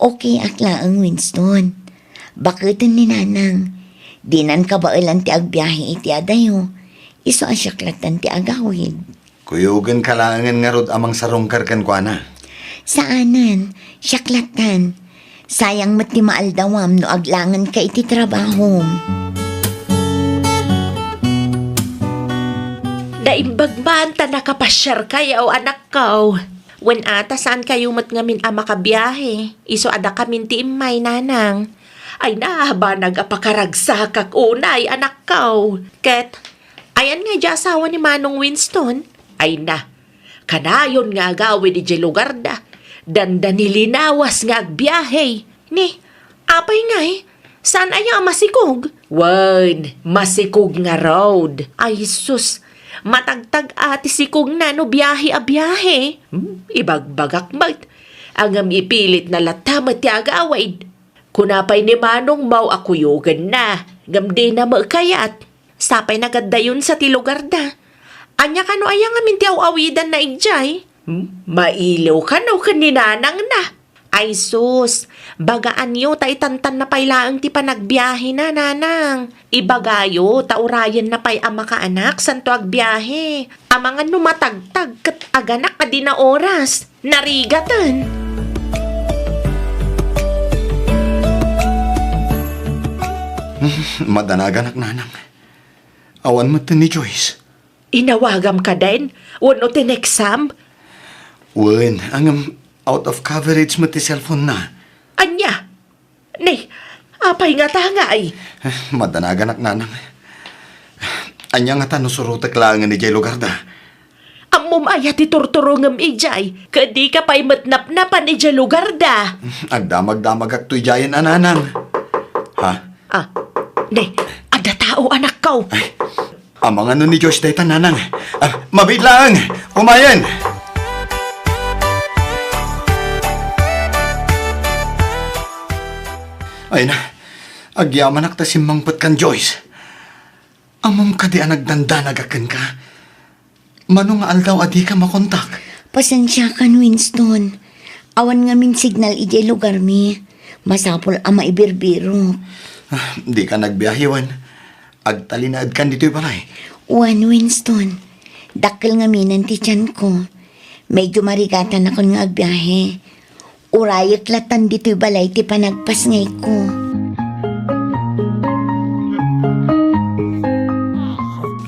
Okay akla ang Winston. Bakitin ni nanang, dinan kabailan ti agbiyahe iti adayo. Iso asyaklatan ti agawid.
Kuyugan kalangan nga rod amang sarongkar kan kwa na.
Saanan, syaklatan. Sayang mat ti maaldawam no aglangan ka iti trabaho.
Naimbagban ta nakapasyar kayo, anak ko. Wen ata saan kayo mat ngamin makabiyahe. Iso ada kamin ti imay, nanang. Ay nahaba nagapakaragsak unay, anak ko. Ket, ayan nga di asawa ni Manong Winston. Ay na, kanayon nga agawin di lugar da. Danda nilinawas nga agbiyahe. Ni, apay nga saan aya masikog? Wan, masikog nga road. Ay sus, matagtag ati sikog na no biyahe a biyahe. Ibagbagak mat. Angam ipilit na latamat ti agawid. Kunapay ni Manong mau akuyugan na. Gamdi na makayat. Sapay nagadayon sa tilugar da. Anya ka no ayang amin ti awidan na igjay. Mailaw ka no kaninanang na. Ay sus, bagaan yo ta itantan na pay laang ti panagbiyahe na nanang. Ibagayo ta urayan na pay ama ka anak santo agbiyahe. Amangan numatagtag kat aganak ka di na oras. Narigatan.
Madanaganak nanang. Awan mo ni Joyce.
Inawagam ka din? Wano tinexam?
Wen, ang out of coverage mo ti cellphone na.
Anya? Ne, apay nga tangay.
Madanaganak nanang. Anya nga tanong surutak lang ni Jay lugar da.
Amom ayat iturturungam ijay. Kadi ka pa'y matnap-napan ijay lugar da.
Agdamag-damag ak tuy jayan ananang. Ha?
Ah, ne, ada tao anak kau.
Ay, amang ano ni Joyce day tananang. Mabit lang! Umayan! Ay na, agyaman ak ta simangpat kan Joyce. Amam ka di nagdandanagakan ka. Manong aldaw adi ka makontak.
Pasensya ka, Winston. Awan nga min signal ijay lugar mi. Masapol ama ibirbiro.
Di ka nagbiyahiwan. Agtalinaad kan dito'y balay.
Uwan, Winston. Dakkel nga minan ti tiyan ko. Medyo marigatan ako nga agbiyahe. Urayat latan dito'y balay ti panagpas ngay ko.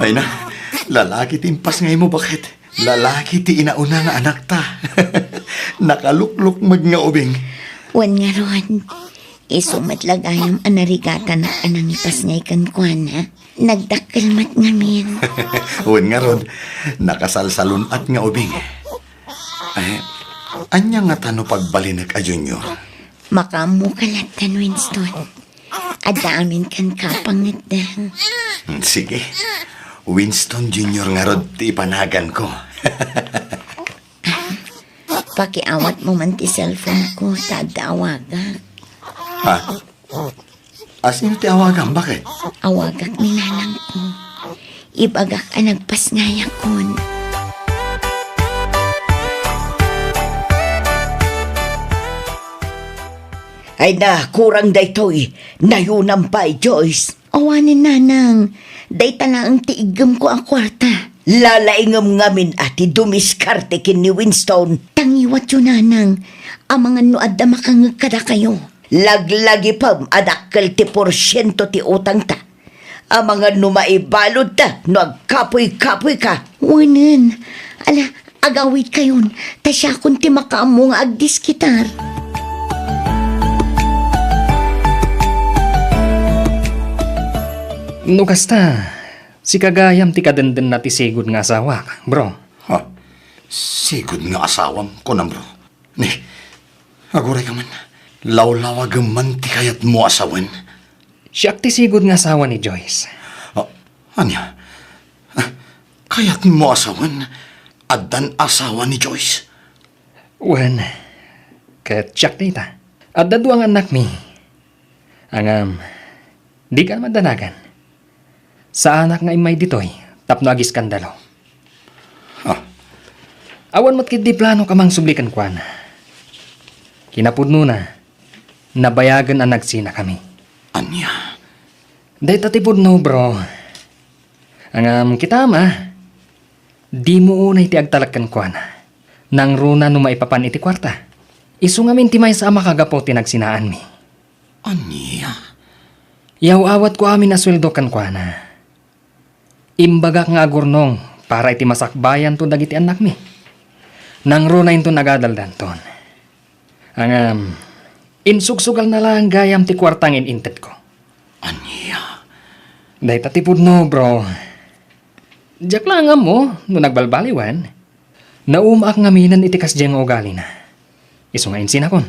Ay na, lalaki timpas ngay mo bakit? Lalaki ti inauna nga anak ta. Nakalukluk mag nga ubing.
Uwan nga ron. Isumatlagayam anarigatan na anang ipas ngay kan kuana. Nagdakkel mat nga min.
Uwan nga ron, nakasalsalun at nga ubing. Ay, anya nga tano pagbalinak a junior.
Makamu kalatan, Winston. Ada amin kan kapangat da.
Sige, Winston Junior nga rod ti ipanagan ko.
Pakiawat mo man ti cellphone ko, tadawaga.
Ha? Sino ti awagan? Bakit?
Awagak ni nanang ko. Ibagak ang nagpasngaya kon.
Ay na, kurang daytoy. Nayunampay, Joyce.
Awanin nanang, dayta na ang tiigam ko ang kwarta.
Lalaingam ngamin ati dumiskarte kin ni Winston.
Tangiwat yun nanang, ang mga nuad na makangag kada kayo.
Laglagi pam adakkel ti porsyento ti utang ta. Ang mga numaibalod ta, no agkapoy-kapoy ka.
Wanan, ala, agawit kayon, tasya kun ti makaamo nga agdiskitar.
No kasta, si kagayam ti kadenden na ti sigod nga asawa, bro.
Ha? Sigod nga asawam ko na bro. Ni, aguray ka man. Lawlawag man ti kayat mo asawan.
Siya ti sigod nga asawa ni Joyce.
Anya? Kayat mo asawan? Adan asawa ni Joyce?
Wen, kat siya ta. At daduang anak mi. Angam, di ka madanagan. Sa anak nga imay ditoy, tapno agi skandalo. Awan mo't kit di plano kamang sublikan kwan. Kinapudno na, nabayagan ang nagsina kami.
Anya?
Day tatipudno bro. Angam kita ma, di mo unay ti agtalagkan kwan. Nang runa no maipapan iti kwarta. Isu ngamin ti may sa makagapo ti nagsinaan mi.
Anya?
Yaw awat ko amin na sweldo kan kwana. Imbaga nga agurnong para iti masakbayan to dagiti anak mi. Nang runay to nagadaldan ton. Ang insugsugal na lang gayam ti kwartang inintet ko.
Anya?
Day tatipud no bro. Diyak lang mo no nagbalbaliwan. Naumaak nga minan iti kasdyang ugali na. Isu nga insin akon.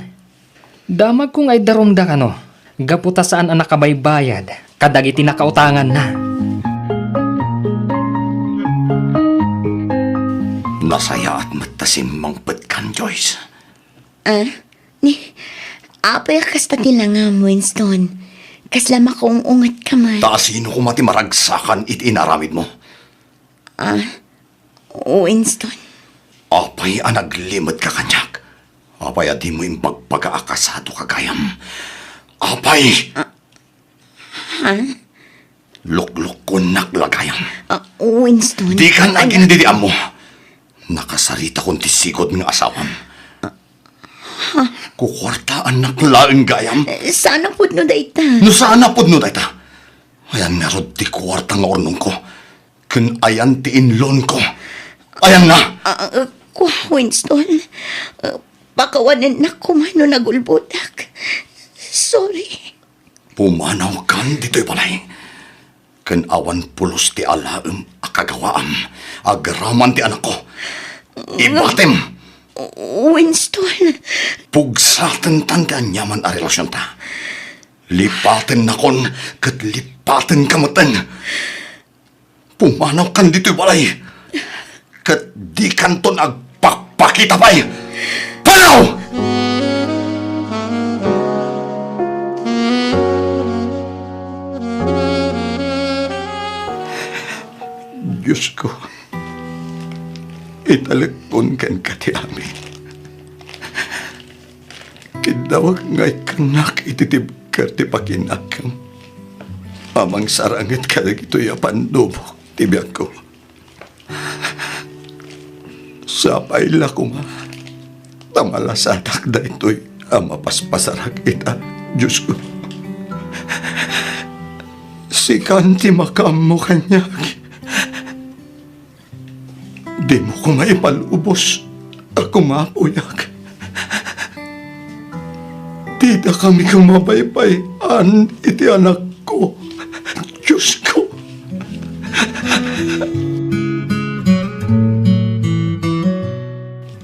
Damag kong ay darumda ka no. Gaputa saan ang nakabaybayad, kadagiti nakautangan na.
Nasaya at matasim mangpet kan, Joyce.
Apay kasta tilangam, Winston. Kaslama kong ungat ka man.
Sino kumati maragsakan iti inaramid mo?
Winston.
Apay ang naglimot ka kanyak. Apay, adi mo yung pagpagaakasado kagayam. Apay! Lukluk ko naklagayam.
Winston.
Di ka nagindidian mo. Nakasarita kong tisikod ng asawam. Kukwartaan naklaang gayam.
Sana po no dayta.
No sana pod no dayta. Ayan nga rod ti kwarta nga ornong ko. Kun ayan ti inlon ko. Ayan na.
Winston. Pakawanan na ko man no nagulbudak. Sorry.
Pumanaw kan dito'y balay. Kun awan pulos ti alaem akagawaam. Agraman ti anak ko. Ibatem.
Winston.
Pugsaten tandaan yaman a relasyon ta. Lipaten na kon, kat lipaten kamatan. Pumanaw kan dito'y balay. Kat di kanton agpakpakita pa'y. Panaw! Diyos ko, italagpon kan kati amin. Kidawag nga'y kanak ititib ka ti pakinakam. Amang sarangit ka na ito'y apandubok tibiyag ko. Sapay la ko ma. Tamalasadak da ito'y amapaspasarak ita, Diyos ko. Si kanti makam mo kanya. Di mo ko maipalubos. Ako mapuyak. Di na kami kumabaybayan iti anak ko. Diyos ko.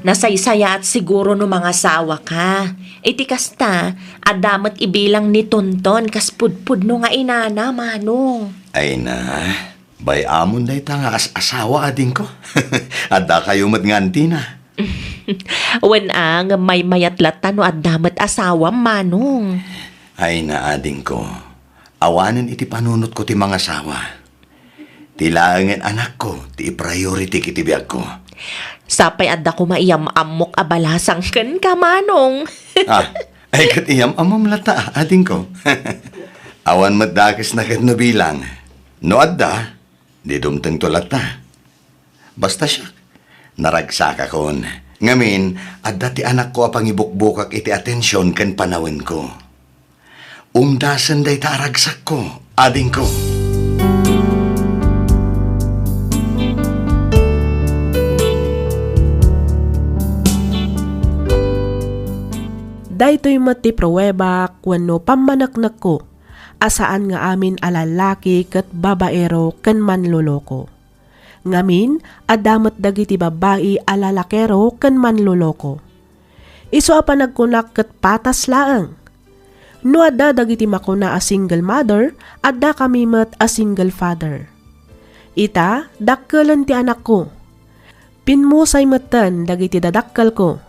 Nasaysaya at siguro no mga sawa ka. Iti kasta, adamat ibilang ni Tonton kas pudpud no nga inana, manong.
Ay na, bay amon day ta nga asawa ading ko. Ada kayo mat nganti na.
Wen ang may mayatlatan no adamat asawa, manong.
Ay na ading ko. Awanan iti panunot ko ti mga asawa. Tilaangan anak ko, ti priority kiti biyag ko.
Sapay adda ko maiyam amok abalasang ken ka, manong.
Ay kat iyam amam lata, ading ko. Awan madakis na kat no bilang. No adda, di dumteng to lata. Basta siya, naragsak akon. Ngamin, adda ti anak ko apang ibukbukak iti atensyon ken panawin ko. Umdasan day taragsak ko, ading ko.
Daytoy mati pruweba wenno pamanaknak ko, asaan nga amin alalaki ket babaero ken manloloko. Ngamin, adamat dagiti babae alalakero ken manloloko. Isu a panagkunak ket patas laeng. No adda dagiti makuna a single mother, adda kami met a single father. Ita, dakkelan ti anak ko. Pinmusay metten dagiti dadakkel ko.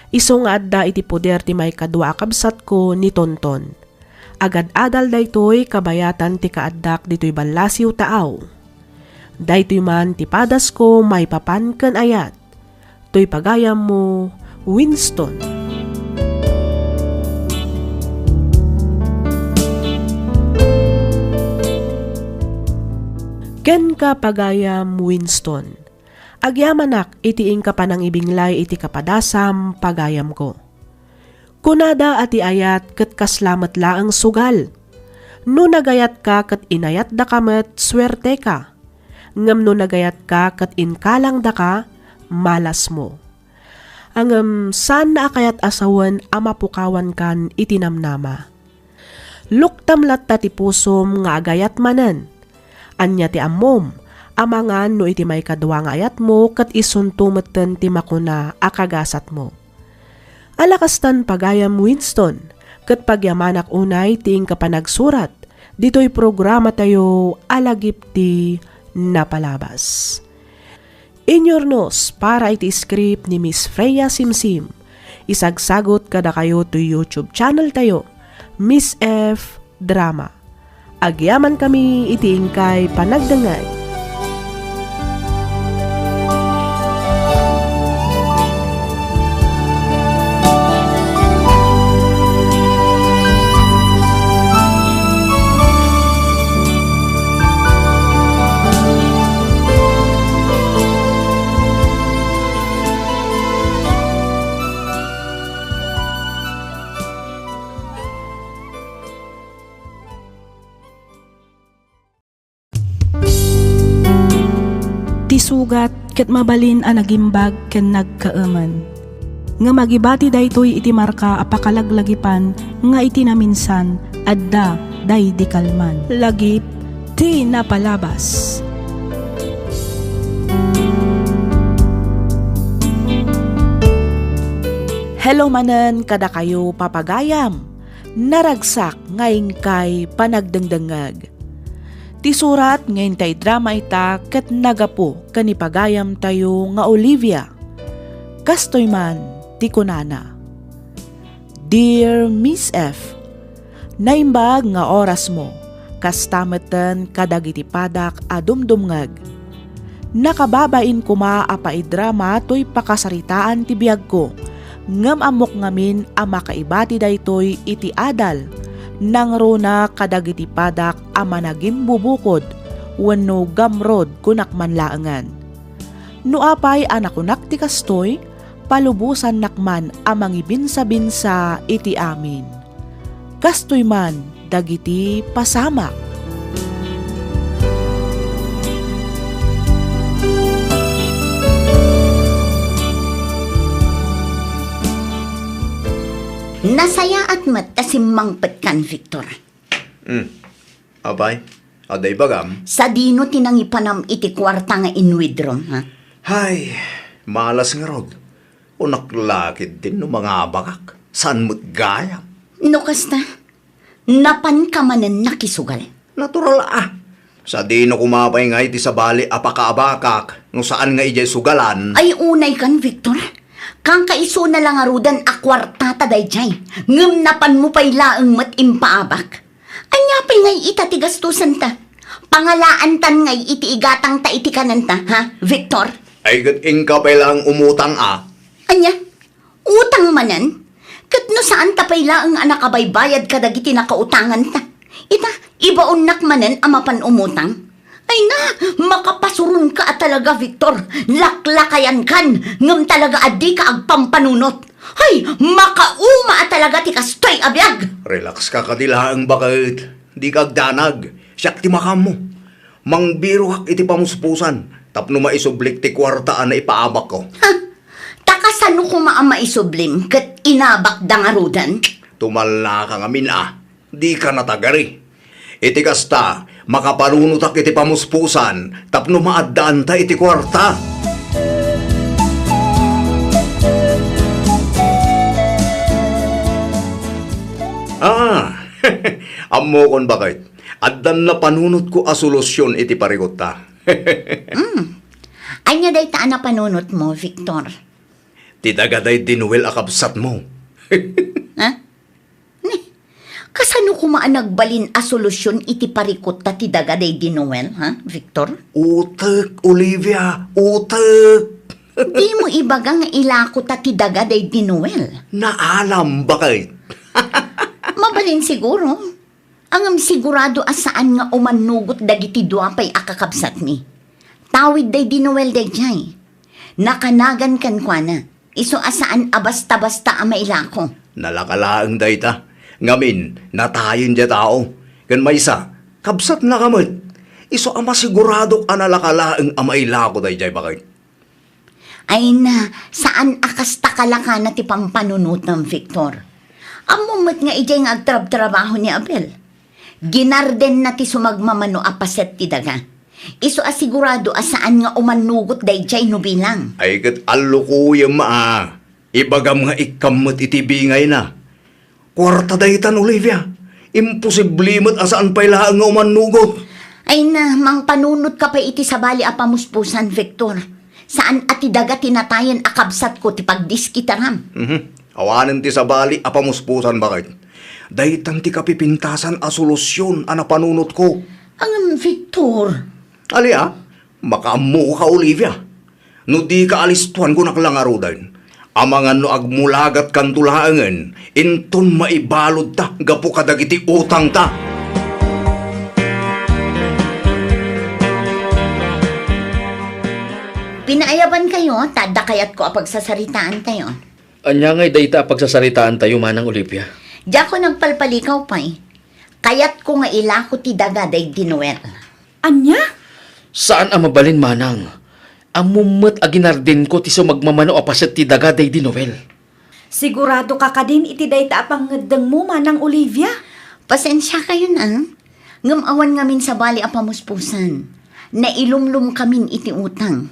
Isu nga adda iti poder ti may kadwa kabsat ko ni Tonton. Agad-adal daytoy kabayatan ti kaaddak ditoy balasiw taaw. Daytoy man ti padas ko may papan ken ayat. Toy pagayam mo, Winston. Ken ka pagayam, Winston. Agyamanak itiing ka panang ibinglay iti kapadasam pagayam ko. Kunada ati ayat ket kaslamet laeng sugal. No nagayat ka ket inayat da kamet swerte ka. Ngem no nagayat ka ket inkalang da ka, malas mo. Angem saan na akayat asawen amapukawan kan itinamnama. Luktam latta ti pusom nga agayat manen. Anya ti ammom, amangan no iti may kadwa nga ayat mo ket isuntumeten ti makuna akagasat mo. Alakastan pagayam, Winston, ket pagyamanak unay tiing kapanagsurat, dito'y programa tayo alagip ti napalabas. Inyornos para iti script ni Miss Freya Simsim. Isagsagot kada kayo to YouTube channel tayo, Miss F. Drama. Agyaman kami itiing kay panagdangay. sugat ket mabalin a nagimbag ken nagkaaman. Nga magibati daytoy iti marka apakalaglagipan nga iti naminsan adda day di kalman. Lagip ti napalabas. Hello manen kada kayo papagayam. Naragsak ngayon kay panagdangdangag. Ti surat ngayon tay drama ita ket nagapo kanipagayam tayo nga Olivia. Kastoy man ti kunana. Dear Miss F, naimbag nga oras mo, kastameten kadagiti padak adumdumngag. Nakababain kuma apaidrama to'y pakasaritaan ti biyag ko, ngam amok ngamin a makaibati daytoy iti adal, nang runa kadagiti padak a managim bubukod, wenno gamrod kunak manlaangan. No apay anakunak ti kastoy, palubusan nakman amang ibinsa-binsa iti amin. Kastoy man dagiti pasamak.
Nasaya at matasimangpet kan, Victor.
Abay, aday bagam.
Sa dino tinangipanam iti kwarta nga inwidrom, ha?
Hay, malas nga rod. Unaklakid din no mga bakak. San mo't gaya?
No kasta, napan ka manen nakisugal.
Natural Sa di no kumapay nga iti sa bali apakaabakak no saan nga ijay sugalan.
Ay unay kan, Victor. Kang kaiso na lang arudan a kwarta taday jay. Ngem napan mo pa'y laeng mat impaabak. Anya pa'y ngay itatigastusan ta. Pangalaan tan ngay iti igatang ta iti kanan ta, ha, Victor?
Ay gating ka pa lang umutang
Anya? Utang manan? Kat no saan ta pa'y laeng anakabaybayad kadagiti nakautangan ta. Ita, ibaon nakmanan amapan umutang. Ay na, makapasurun ka talaga, Victor. Laklakayan kan, ngam talaga adi ka agpampanunot. Ay, makauma talaga ti kastoy abiyag.
Relax ka kadilaang bakit. Di ka agdanag. Siyak ti makam mo. Mangbiro hak iti pamuspusan. Tapno maisublik ti kwarta na ipaabak ko.
Ha? Takasano ko maisublim kat inabak dangarudan?
Tumal ka nga Di ka natagari. Iti kasta, makapanunutak iti pamuspusan, tapno maadaan ta iti kwarta. Ammo kon bakit? Addan na panunot ko a solusyon iti parigot ta.
Ay nga day taan na panunot mo, Victor.
Tidagaday dinuel akabsat mo.
Ha? Kasano kumaan nagbalin a solusyon iti parikot ta ti dagaday di Noel, ha, Victor?
Utek, Olivia, utek.
Di mo ibaga nga ilako ta ti dagaday di Noel.
Naalam bakit?
Mabalin siguro. Angam sigurado asaan nga umanugot dagiti duapay akakabsat mi. Tawid day di Noel day jay. Nakanagan kan kwa na. Iso asaan abasta-basta ang mailako.
Nalakalaang dayta. Ngamin, natayin dya tao. Kan maysa, kabsat na kamot. Iso ang masigurado analakalaang amailako day jay bakit.
Ay na, saan akas takalaka na ti pampanunot ng Victor? Amumot nga ijay nga agtrab-trabaho ni Abel. Ginarden na ti sumagmamano apaset ti daga. Iso asigurado asaan nga umanugot day jay no bilang.
Ay kat alukuyam Ibagam nga ikamot itibingay na. Kwarta daytan, Olivia. Imposible mo't asaan pa'y laang nga umanugot.
Ay na, mang panunot ka pa iti sabali a pamuspusan, Victor. Saan ati daga tinatayan akabsat ko ti pagdiskitaram.
Awanan ti sabali a pamuspusan bakit? Daytan ti kapipintasan a solusyon a napanunot ko.
Ang Victor.
Ali makaamu ka, Olivia. No di ka alistuan ko naklangarudan. Amangan no agmulagat kan tulaangan, inton maibalod ta, gapu kadagiti utang ta.
Pinaayaban kayo, tada kayat ko apagsasaritaan tayo.
Anya ngay dayta pagsasaritaan tayo, Manang Olivia.
Diya ko nagpalpalikaw pa'y. Kayat ko nga ilako ti daga day di Noel.
Anya?
Saan ang mabalin, Manang? Amumot aginardin ko ti so magmamano apaset ti daga day di Noel.
Sigurado ka ka din iti day ta apangedeng mo manang Olivia.
Pasensya kayo na. Ngamawan ngamin sa bali apamuspusan. Nailumlum kamin iti utang.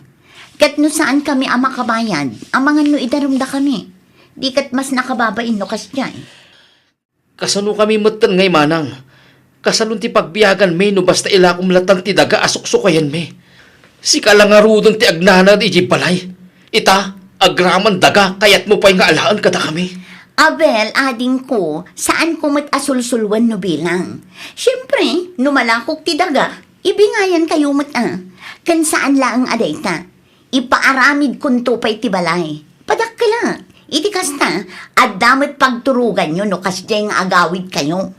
Kat no saan kami ama kabayad, amangan no idarumda kami. Di kat mas nakababain no kasya.
Kasano kami matan ngay manang. Kasalun ti pagbiyagan me no basta ilakom latan ti daga asuksukayan me. Si kalangarudon ti agnana di balay. Ita, agraman daga kayat mo pa'y nga alaan kada kami.
Abel, ading ko, saan ko mat-asulsulwan no bilang? Siyempre, numalakok ti daga, ibingayan kayo kan saan laang adayta? Ipaaramid kun tupay ti balay. Padakala, iti kasta, at damit pagturugan nyo no kasdyay nga agawid kayo.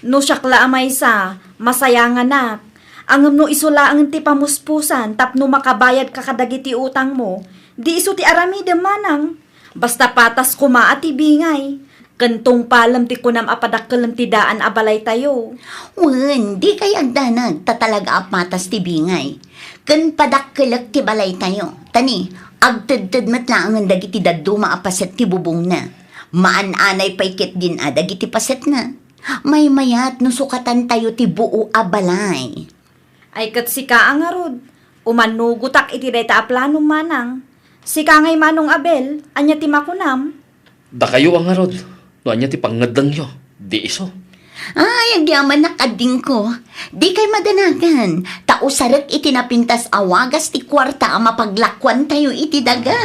No syakla amay sa, masaya nga na. Angam no isula ang ti pamuspusan, tapno makabayad ka kadagiti utang mo, di iso ti aramid manang. Basta patas kuma at ibingay. Kantong palam ti kunam apadakkelam ti daan abalay tayo.
Wen, di kay agdanag, tatalaga apatas ti bingay. Kan padakkelak ti balay tayo. Tani, agtedted matlaang ang dagiti daduma apaset ti bubong na. Maan-anay paikit din dagiti paset na. May mayat no sukatan tayo ti buo abalay.
Ay kat si ka ang arod. Umanugutak iti dayta aplano manang. Si ka ngay manong Abel, anya ti makunam.
Da kayo ang arod. No anya ti pangadang yo. Di iso.
Ay, agyaman nakading ko. Di kay madanagan. Tao sarek iti napintas awagas ti kwarta ang mapaglakwan tayo iti daga.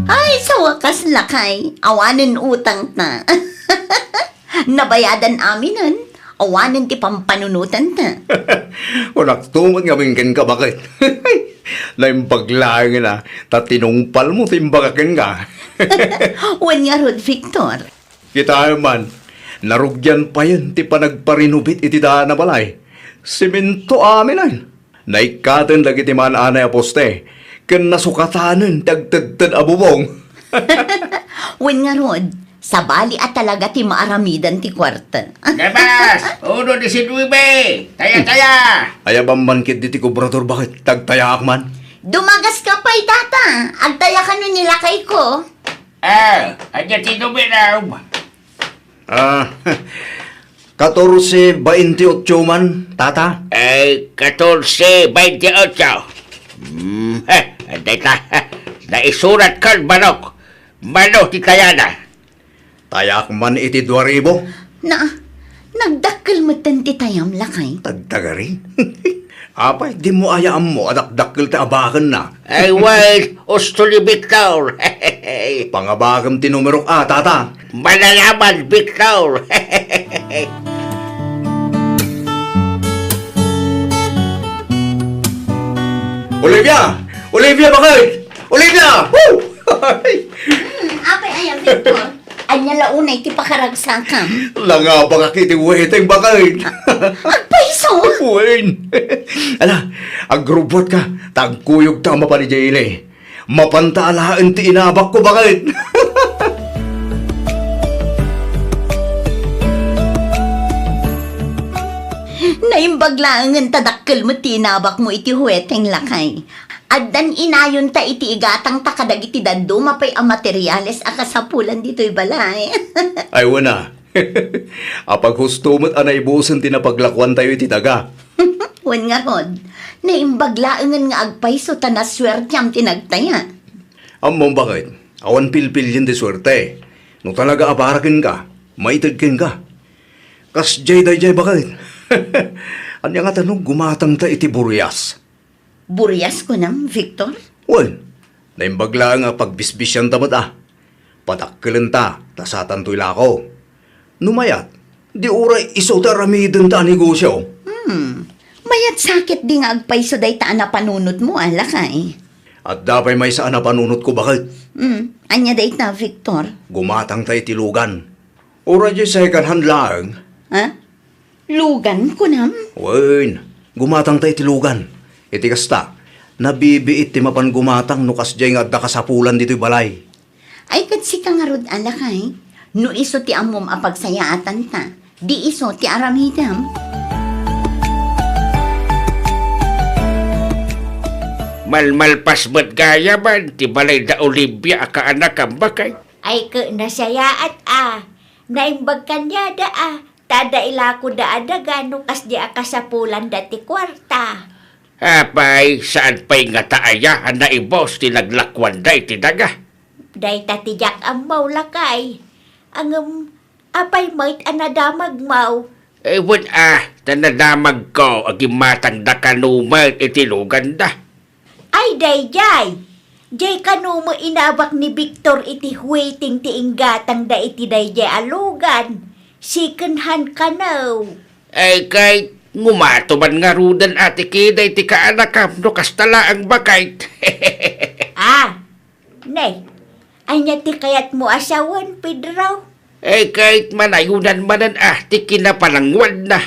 Ay, sa wakas lakay. Awanan utang ta. Nabayadan aminan. Awanan ti pampanunutan ta.
Wanak tumot nga minggan ka bakit? Naimpaglaang na, tatinungpal mo timbagakin ka.
Wan nga Rod Victor.
Kita man, narugyan pa yan ti panagparinubit iti daan na balay. Simento amin ay. Naikatan lagi ti mananay aposte. Kan nasukatanan, tagtagtad abubong.
Wan nga Rod, sa bali at talaga ti maaramidan ti kwarta.
Gabas! Uno di si Duibe! Taya-taya!
Ayabang man kit di ti kubrador bakit tagtayaak man?
Dumagas ka pa'y tata. Agtaya ka nun nilakay ko.
Anya ti Duibe na.
14-28 man, tata?
14-28. Dita, naisurat kan manok. Manok ti Tayana.
Tayak man iti 2,000?
Nagdakkel mo ti tayam lakay.
Tagtagari? Apay, di mo ayaan mo, adakdakkel ti abakan na.
Ay, wait, ustuli Victor.
Pangabagam ti numero tata.
Malalaman, Victor.
Olivia! Olivia, bakit? Olivia! Woo!
Apay ayam Victor. Anya launay ti pakaragsakam.
Langa baka kiti weteng bakit?
Agpaiso!
Wen! Ala, agrubot ka, tagkuyog tama pa ni Jayle. Mapantalaan ti inabak ko bakit?
Naimbaglaangan tadakkel mo tinabak mo iti huweteng lakay. Addan inayon ta iti igatang takadag iti dando mapay ang materyales akasapulan dito'y balay.
Ay, wana. Apag husto mo't anay busan tinapaglakwan tayo iti daga.
Wan nga Rod, naimbaglaangan nga agpaiso tanaswertyam tinagtaya.
Among bakit? Awan pilpil yun di swerte. No talaga abarakin ka, maitagkin ka. Kas jay bakit? Anya nga tanong gumatang ta iti buryas.
Buryas ko nam, Victor?
Well, naimbagla nga pagbisbisyan tamat Patakkilan ta, tasatan to'y lako. Numayat, di uray iso ta ramidin ta negosyo.
Mayat sakit di nga agpaiso day taan na panunot mo, alakay.
At dapay may saan na panunot ko bakit?
Anya day ta, Victor?
Gumatang tayo tilugan. Uray di second hand lang.
Ha? Lugan ko nam?
Wen, gumatang tayo tilugan. Iti kasta, nabibiit ti mapan gumatang no kasjay nga adda kasapulan dito'y balay.
Ay kat si kangarod alakay. No iso ti amom apagsayaatan ta. Di iso ti aramidam.
Malmalpas mo't gaya man, ti balay da Olivia aka anak ang bakay.
Ay ka nasayaat naimbag kanya tada ila ko da gano kas di akasapulan dati kwarta.
Apay, saan pa'y nga taaya na ibos ti naglakwan da iti daga?
Day tatijak ang maw lakay. Apay mo't anadamag maw.
Ewan tanadamag ko agimatang da kanumat iti lugan da.
Ay day jay. Jay kanumo inabak ni Victor iti waiting ti inggatang da iti day jay alugan. Second hand kanaw.
Ay kay ngumato man nga rudan ati kiday ti kaanakam no kastala ang bakay.
Nay. Anya ti kayat mo asawan, Pedro?
Ay kahit manayunan manan ti kinapalangwan na.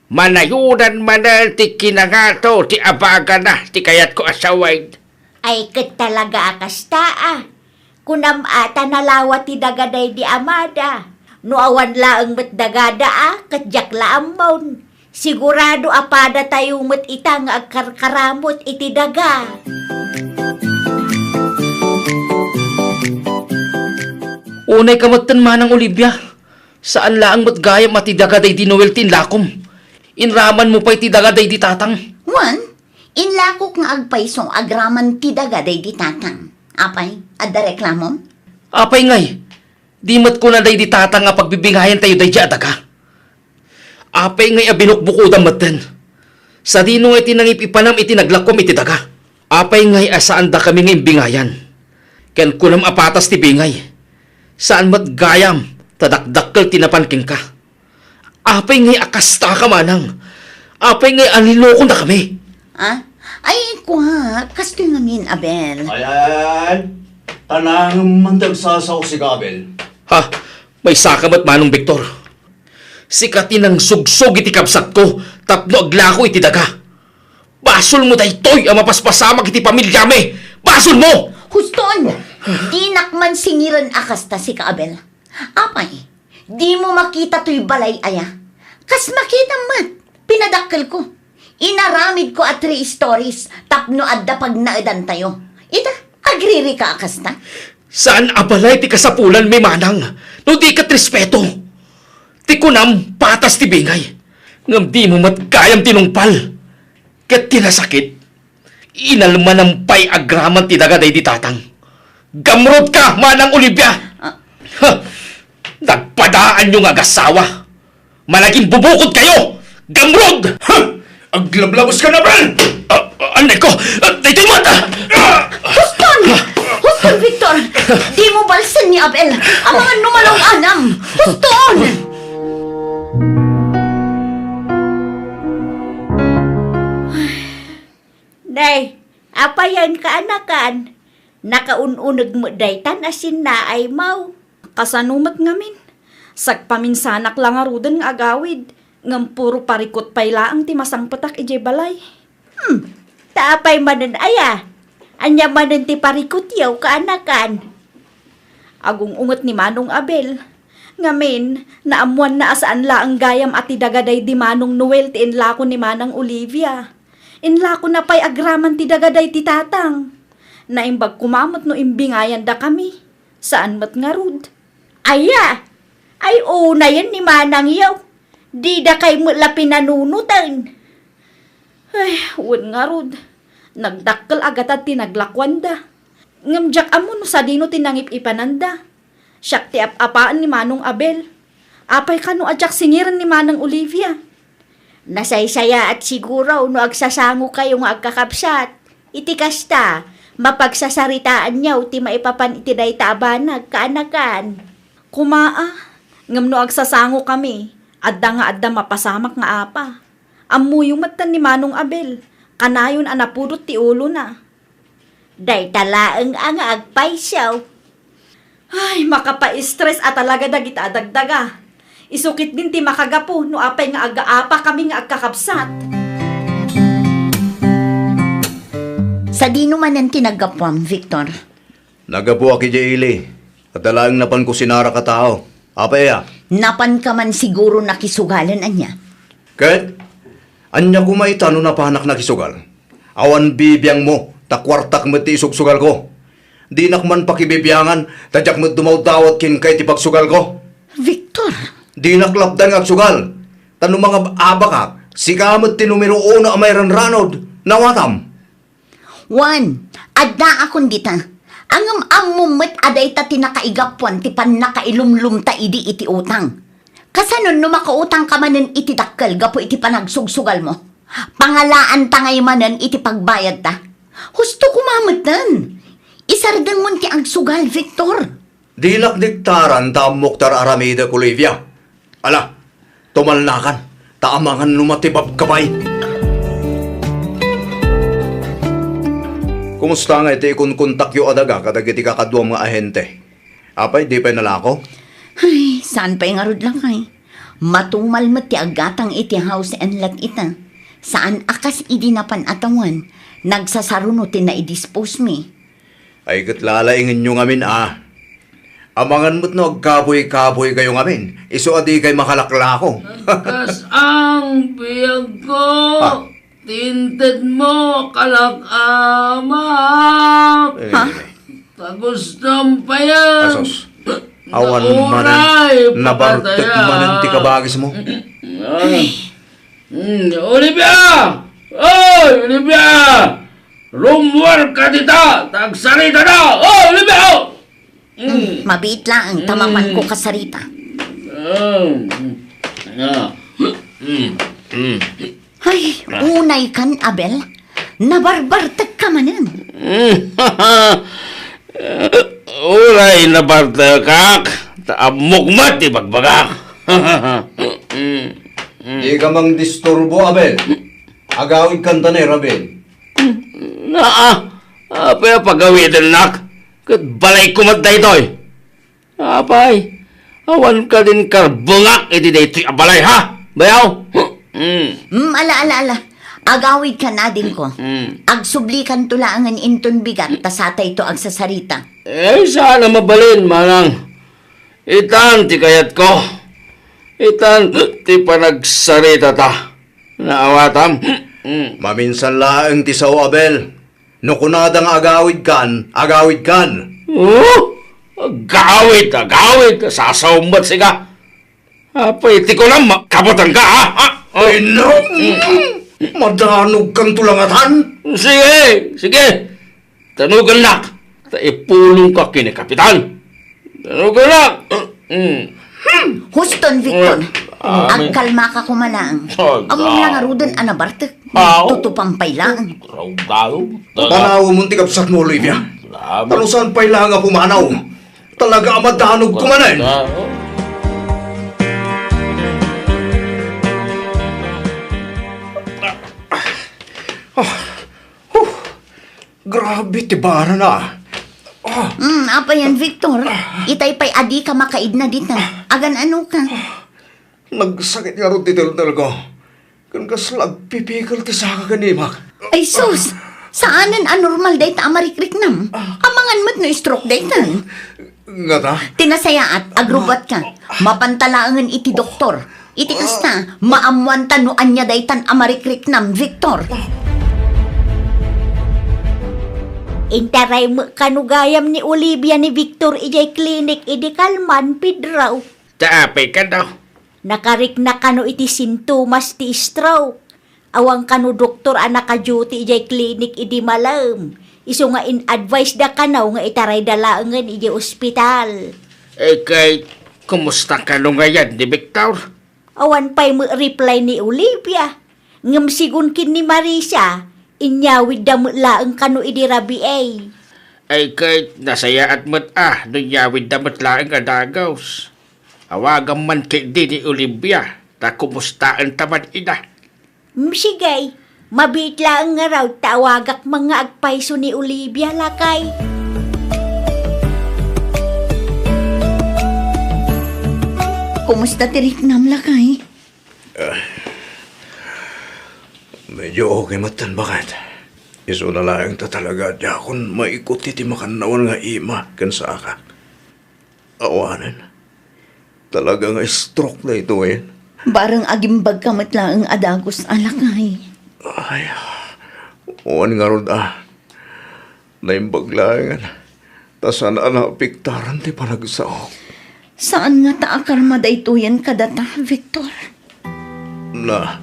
Manayunan manan ti kinangato ti abaga na ti kayat ko asaway.
Ay kat talaga akasta Kunam ata nalawa ti dagaday di amada. No awan laang met dagada katjak laambon. Sigurado apada tayo met ita nga agkarkaramot iti daga.
Unay kamatan manang Olivia. Saan laang matgayam at idagaday di Noel tinlakom. Inraman mo pa'y tidagaday di tatang.
Juan, inlakok nga agpaisong agraman ti dagaday di tatang. Apay, adda reklamom?
Apay ngay, di mat ko na day di tatang nga pagbibingayan tayo day di adaga. Apay ngay abinukbukudan matan. Sa dino nga itinangip ipanam itinaglakom iti daga. Apay ngay asaan da kami nga imbingayan. Ken kunam apatas ti bingay. Saan mat gayam, tadakdakkel tinapanking ka. Apay ngay akasta ka manang. Apay ngay aniloko na kami.
Ay, kuha, kasto ngamin, Abel.
Ayan! Tanang mandagsasaw si Gabel.
Ha, may sakamat manong Victor. Sikatin ang sugsog iti kabsat ko, tapno aglako iti daga. Basol mo daytoy ang mapaspasamak iti pamilyame. Basol mo!
Huston, di nakman singiran akasta si Abel. Apay, di mo makita to'y balay aya. Kas makita mat, pinadakkel ko. Inaramid ko at 3 stories, tapno adda pag naadan tayo. Ita, agriri ka akasta?
Saan abalay ti kasapulan may manang? No di kat respeto. Ti kunam patas ti bingay. Ngam di mo matgayam tinungpal. Kat tinasakit. Inalman ang pay agraman ti dagaday di tatang. Gamrod ka, manang Olivia! Ha! Nagpadaan yung agasawa. Malaging bubukod kayo! Gamrod! Ha! Aglablabos ka na, Bran! Anay ko! Daytoy mo!
Huston! Huston, Victor! Di mo balsan ni Abel ang mga numalong anam! Huston!
Day, apayan ka anakan. Nakaununag mo daytan asin na ay mau.
Kasanumat ngamin. Sagpaminsanak lang arudan nga agawid. Ngam puro parikot paylaang ti masang patak ije balay.
Taapay manan aya. Anya manan ti parikot yaw ka anakan.
Agung unget ni Manong Abel. Ngamin, naamuan na asaan la ang gayam at idagaday di Manong Noel ti inlako ni Manang Olivia. Inlako na pa'y agraman ti dagaday ti tatang. Naimbag kumamot no imbingayan da kami. Saan mat nga rud?
Aya! Ay una yan ni Manang yaw. Di da kay mula pinanunutan.
Ay, wan nga rud. Nagdakkel agat at tinaglakwan da. Ngamjak amon sa dino tinangip ipananda. Siyak ti apaan ni Manong Abel. Apay kano adyak singiran ni Manang Olivia.
Nasaysaya at siguro no agsasango kayo nga agkakapsat. Iti kasta, mapagsasaritaan niyaw ti maipapan iti day tabanag kaanakan.
Kumaa, ngam no agsasango kami. Adda nga adda mapasamak nga apa. Amuyong matan ni Manong Abel. Kanayon anapudot ti ulo na.
Day talaang ang agpaysaw.
Ay, makapa-stress at talaga dagita dagdaga. Isukit din ti makagapo no apay nga aga-apa kami nga agkakabsat.
Sa dino man ang tinagapwam, Victor.
Nagabuak ki Ili. At dalaang napan ko sinara ka tao. Apaya,
Napan ka man siguro nakisugalan anya.
Ket, anya ko maitano na panak nakisugal. Awan bibiyang mo, takwartak mo ti isugsugal ko. Di nakman pakibibiyangan, tadyak mo dumaw-dawat kin kay ti pagsugal ko.
Victor,
Di naklapdan nga agsugal. Tano mga abakak, sikamot ti numero 1 a mayran ranod, nawatam.
Juan, adda akon dita. Angam amumit aday ta tinakaigapwan ti pan nakailumlum ta idi iti utang. Kasanon no makautang ka manen iti dakkel gapo iti panagsugsugal mo. Pangalaan ta ngay manen iti pagbayad ta. Husto kumamatan. Isardang mo ti agsugal, Victor.
Di nakdiktaran ta Moktar Aramida Olivia. Ala, tumalnakan, taamangan numatibab kabay. Kumusta nga iti ikon kontakyo adaga kadag iti kakadwang mga ahente? Apay, di pa'y nalako?
Ay, saan pa'y ngarod lang kay? Matumal mo ti agatang iti house and lot ita. Saan akas idi napan atawan, nagsasaruno ti na i-dispose mi.
Ay katlalaingin nyo ngamin Amangan mo't no, kaboy-kaboy kayo ngamin. Iso adi kay makalaklako.
Kas ang biyag ko, tinted mo kalakamak.
Ha?
Tagustom pa yan.
Asos. Awan manan, nabartek manan ti kabagis mo.
Olivia! Oy, Olivia! Rumwar ka dita! Tagsarita na! Oh, Olivia!
Mabit lang, tamaman ko kasarita. Ay, unay kan, Abel. Nabarbartag ka manan.
Ulay na bartakak! Taamok mat ibagbagak!
Di ka mang disturbo, Abel. Agawid kanta ni Rabel.
Apay pagawitin nak! Kat balay kumat na ito'y! Apay! Awan ka din karbungak iti dito abalay ha! Bayaw!
Ala. Agawid ka na din ko. Agsublikan tulangan inton bigat, tasata ito agsasarita.
Sana mabalin, manang. Itan ti kayat ko. Itan ti panagsarita ta. Naawatam.
Maminsan laang ti sao, Abel. No kunadang agawid kan.
Oh? Agawid. Sasawmat siga. Apay, ti ko lang kabatan ka, ha?
Ay, no! Madanog kang tulangatan.
Sige. Tanugan na. Taipulong ka kini kapitan. Tanugan na.
Huston, Victor. Agkalma ka kumalang. Among lang arudan anabartek. Tutupampay lang.
Tanaw mo ti kapsat mo, Olivia. Talusan pa'y lang nga pumanaw. Talaga madanog kumanan. Grabe, tibara na.
Apa yan, Victor? Itay pa'y adi ka makaid na dita. Agan ano ka?
Nagsakit nga ron titil ko. Kan kaslag pipikal ti saka ganimak.
Ay, sus! Saanan anormal day ta amarikrik nam? Amangan mo't no stroke day tan.
Nga ta?
Tinasayaat, agrubat ka. Mapantalaangan iti doktor. Iti kasta, maamuan tan no anya day tan amarikrik nam, Victor.
Intaray mo kanugayam ni Olivia ni Victor ijay klinik idi kalman pidraw.
Taapay ka daw.
Nakarik na kano iti sintomas ti stroke. Awang kano doktor naka-duty ijay klinik idi malam. Iso nga in-advise da kanaw nga itaray dalaangan ijay ospital.
Kay, kumusta ka nung ngayon di Victor?
Awan pa'y mo reply ni Olivia. Ngam sigun kin ni Marisa, inyawid da mo laang kano idi rabi ay.
Ay kay, nasaya at mat nuyawid damat laang adagaws. Awagan man kay di ni Olivia, ta kumustaan tamad ina.
Sigay, mabit lang nga raw tawagak mga agpaiso ni Olivia lakay.
Kumusta tirik nam lakay?
Medyo okay matan, bakit? Iso na lang ta talaga di akong maikuti ti makanawan nga ima kan sa aka. Awanan. Talaga nga stroke na ito eh.
Barang agimbag kamatla ang adagos alakay.
Ay, uwan nga ron naimbag lang. Tasan piktaran ti panagsaok.
Saan nga taakarma daytoyan kadata, Victor?
Na,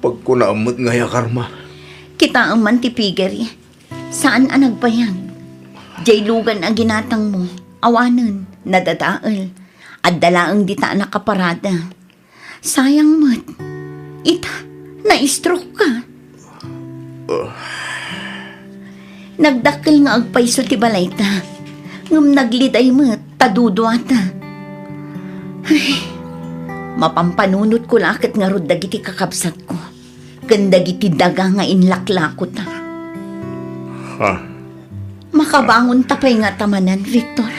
pagkunamot nga ya karma.
Kita ang mantipigeri. Saan ang nagbayag? Jay lugan ang ginatang mo. Awanan, nadadaal. At dalaang dita nakaparada. Sayang mo't. Ita, na-stroke ka. Nagdakil nga agpayso ti balay ta. Ngam nagliday mo, tadudwata. Ay, mapampanunot ko lakit nga rod dagiti kakabsat ko. Kandagiti daga nga inlaklako ta.
Ha?
Makabangon tapay nga tamanan, Victor.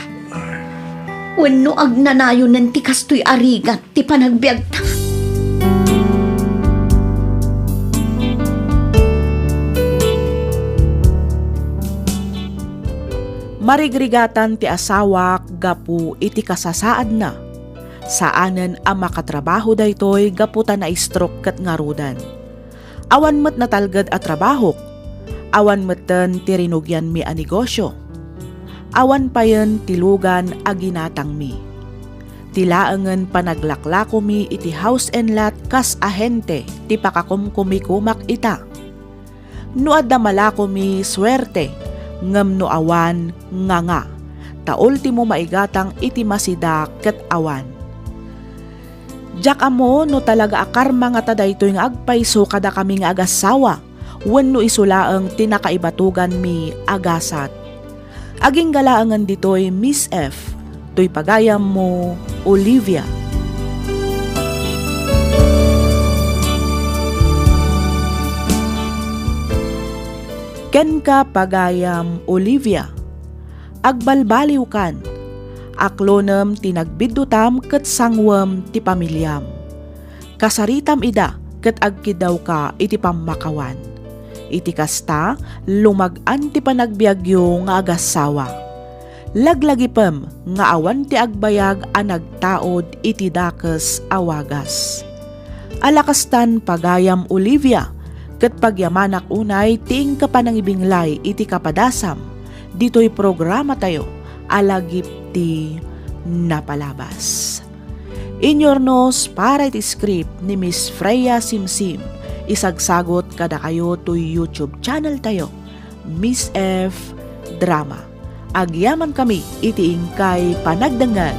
Wenno agnanayo ng ti kastoy arigat ti panagbiag ta.
Marigrigatan ti asawa gapu iti kasasaad na. Saanen ang makatrabaho daytoy gaputa na stroke kat ngarudan. Awan met natalgad at trabaho. Awan meten ti rinugyan mi a negosyo. Awan payen tilugan a ginatang mi. Tilaangen panaglaklako mi iti house and lot kas ahente ti pakakumkumikumak ita. Nuad na malako mi swerte ngem no awan nga. Ta ultimo maigatang iti masida ket awan. Jak amo no talaga akarma nga tadaytoy nga agpayso kada kami nga agasawa wenno isulaeng tinakaibatugan mi agasat. Aging galaangan ditoy Miss F. To'y pagayam mo, Olivia. Ken ka pagayam, Olivia. Agbalbaliw kan. Aklonem tinagbidutam ket sangwem ti pamilyam. Kasaritam ida ket agkidaw ka iti pammakawan. Iti kasta, lumag-an ti panagbiagyo nga agasawa. Laglagipem nga awan ti agbayag a nagtaod iti dakes awagas. Alakastan pagayam Olivia, ket pagyamanak unay ting kapanangibinglay iti kapadasam, dito'y programa tayo, alagip ti napalabas. Inyornos para iti script ni Miss Freya Simsim, isagsagot kada kayo to YouTube channel tayo, Miss F Drama. Agyaman kami iti ingkay panagdangan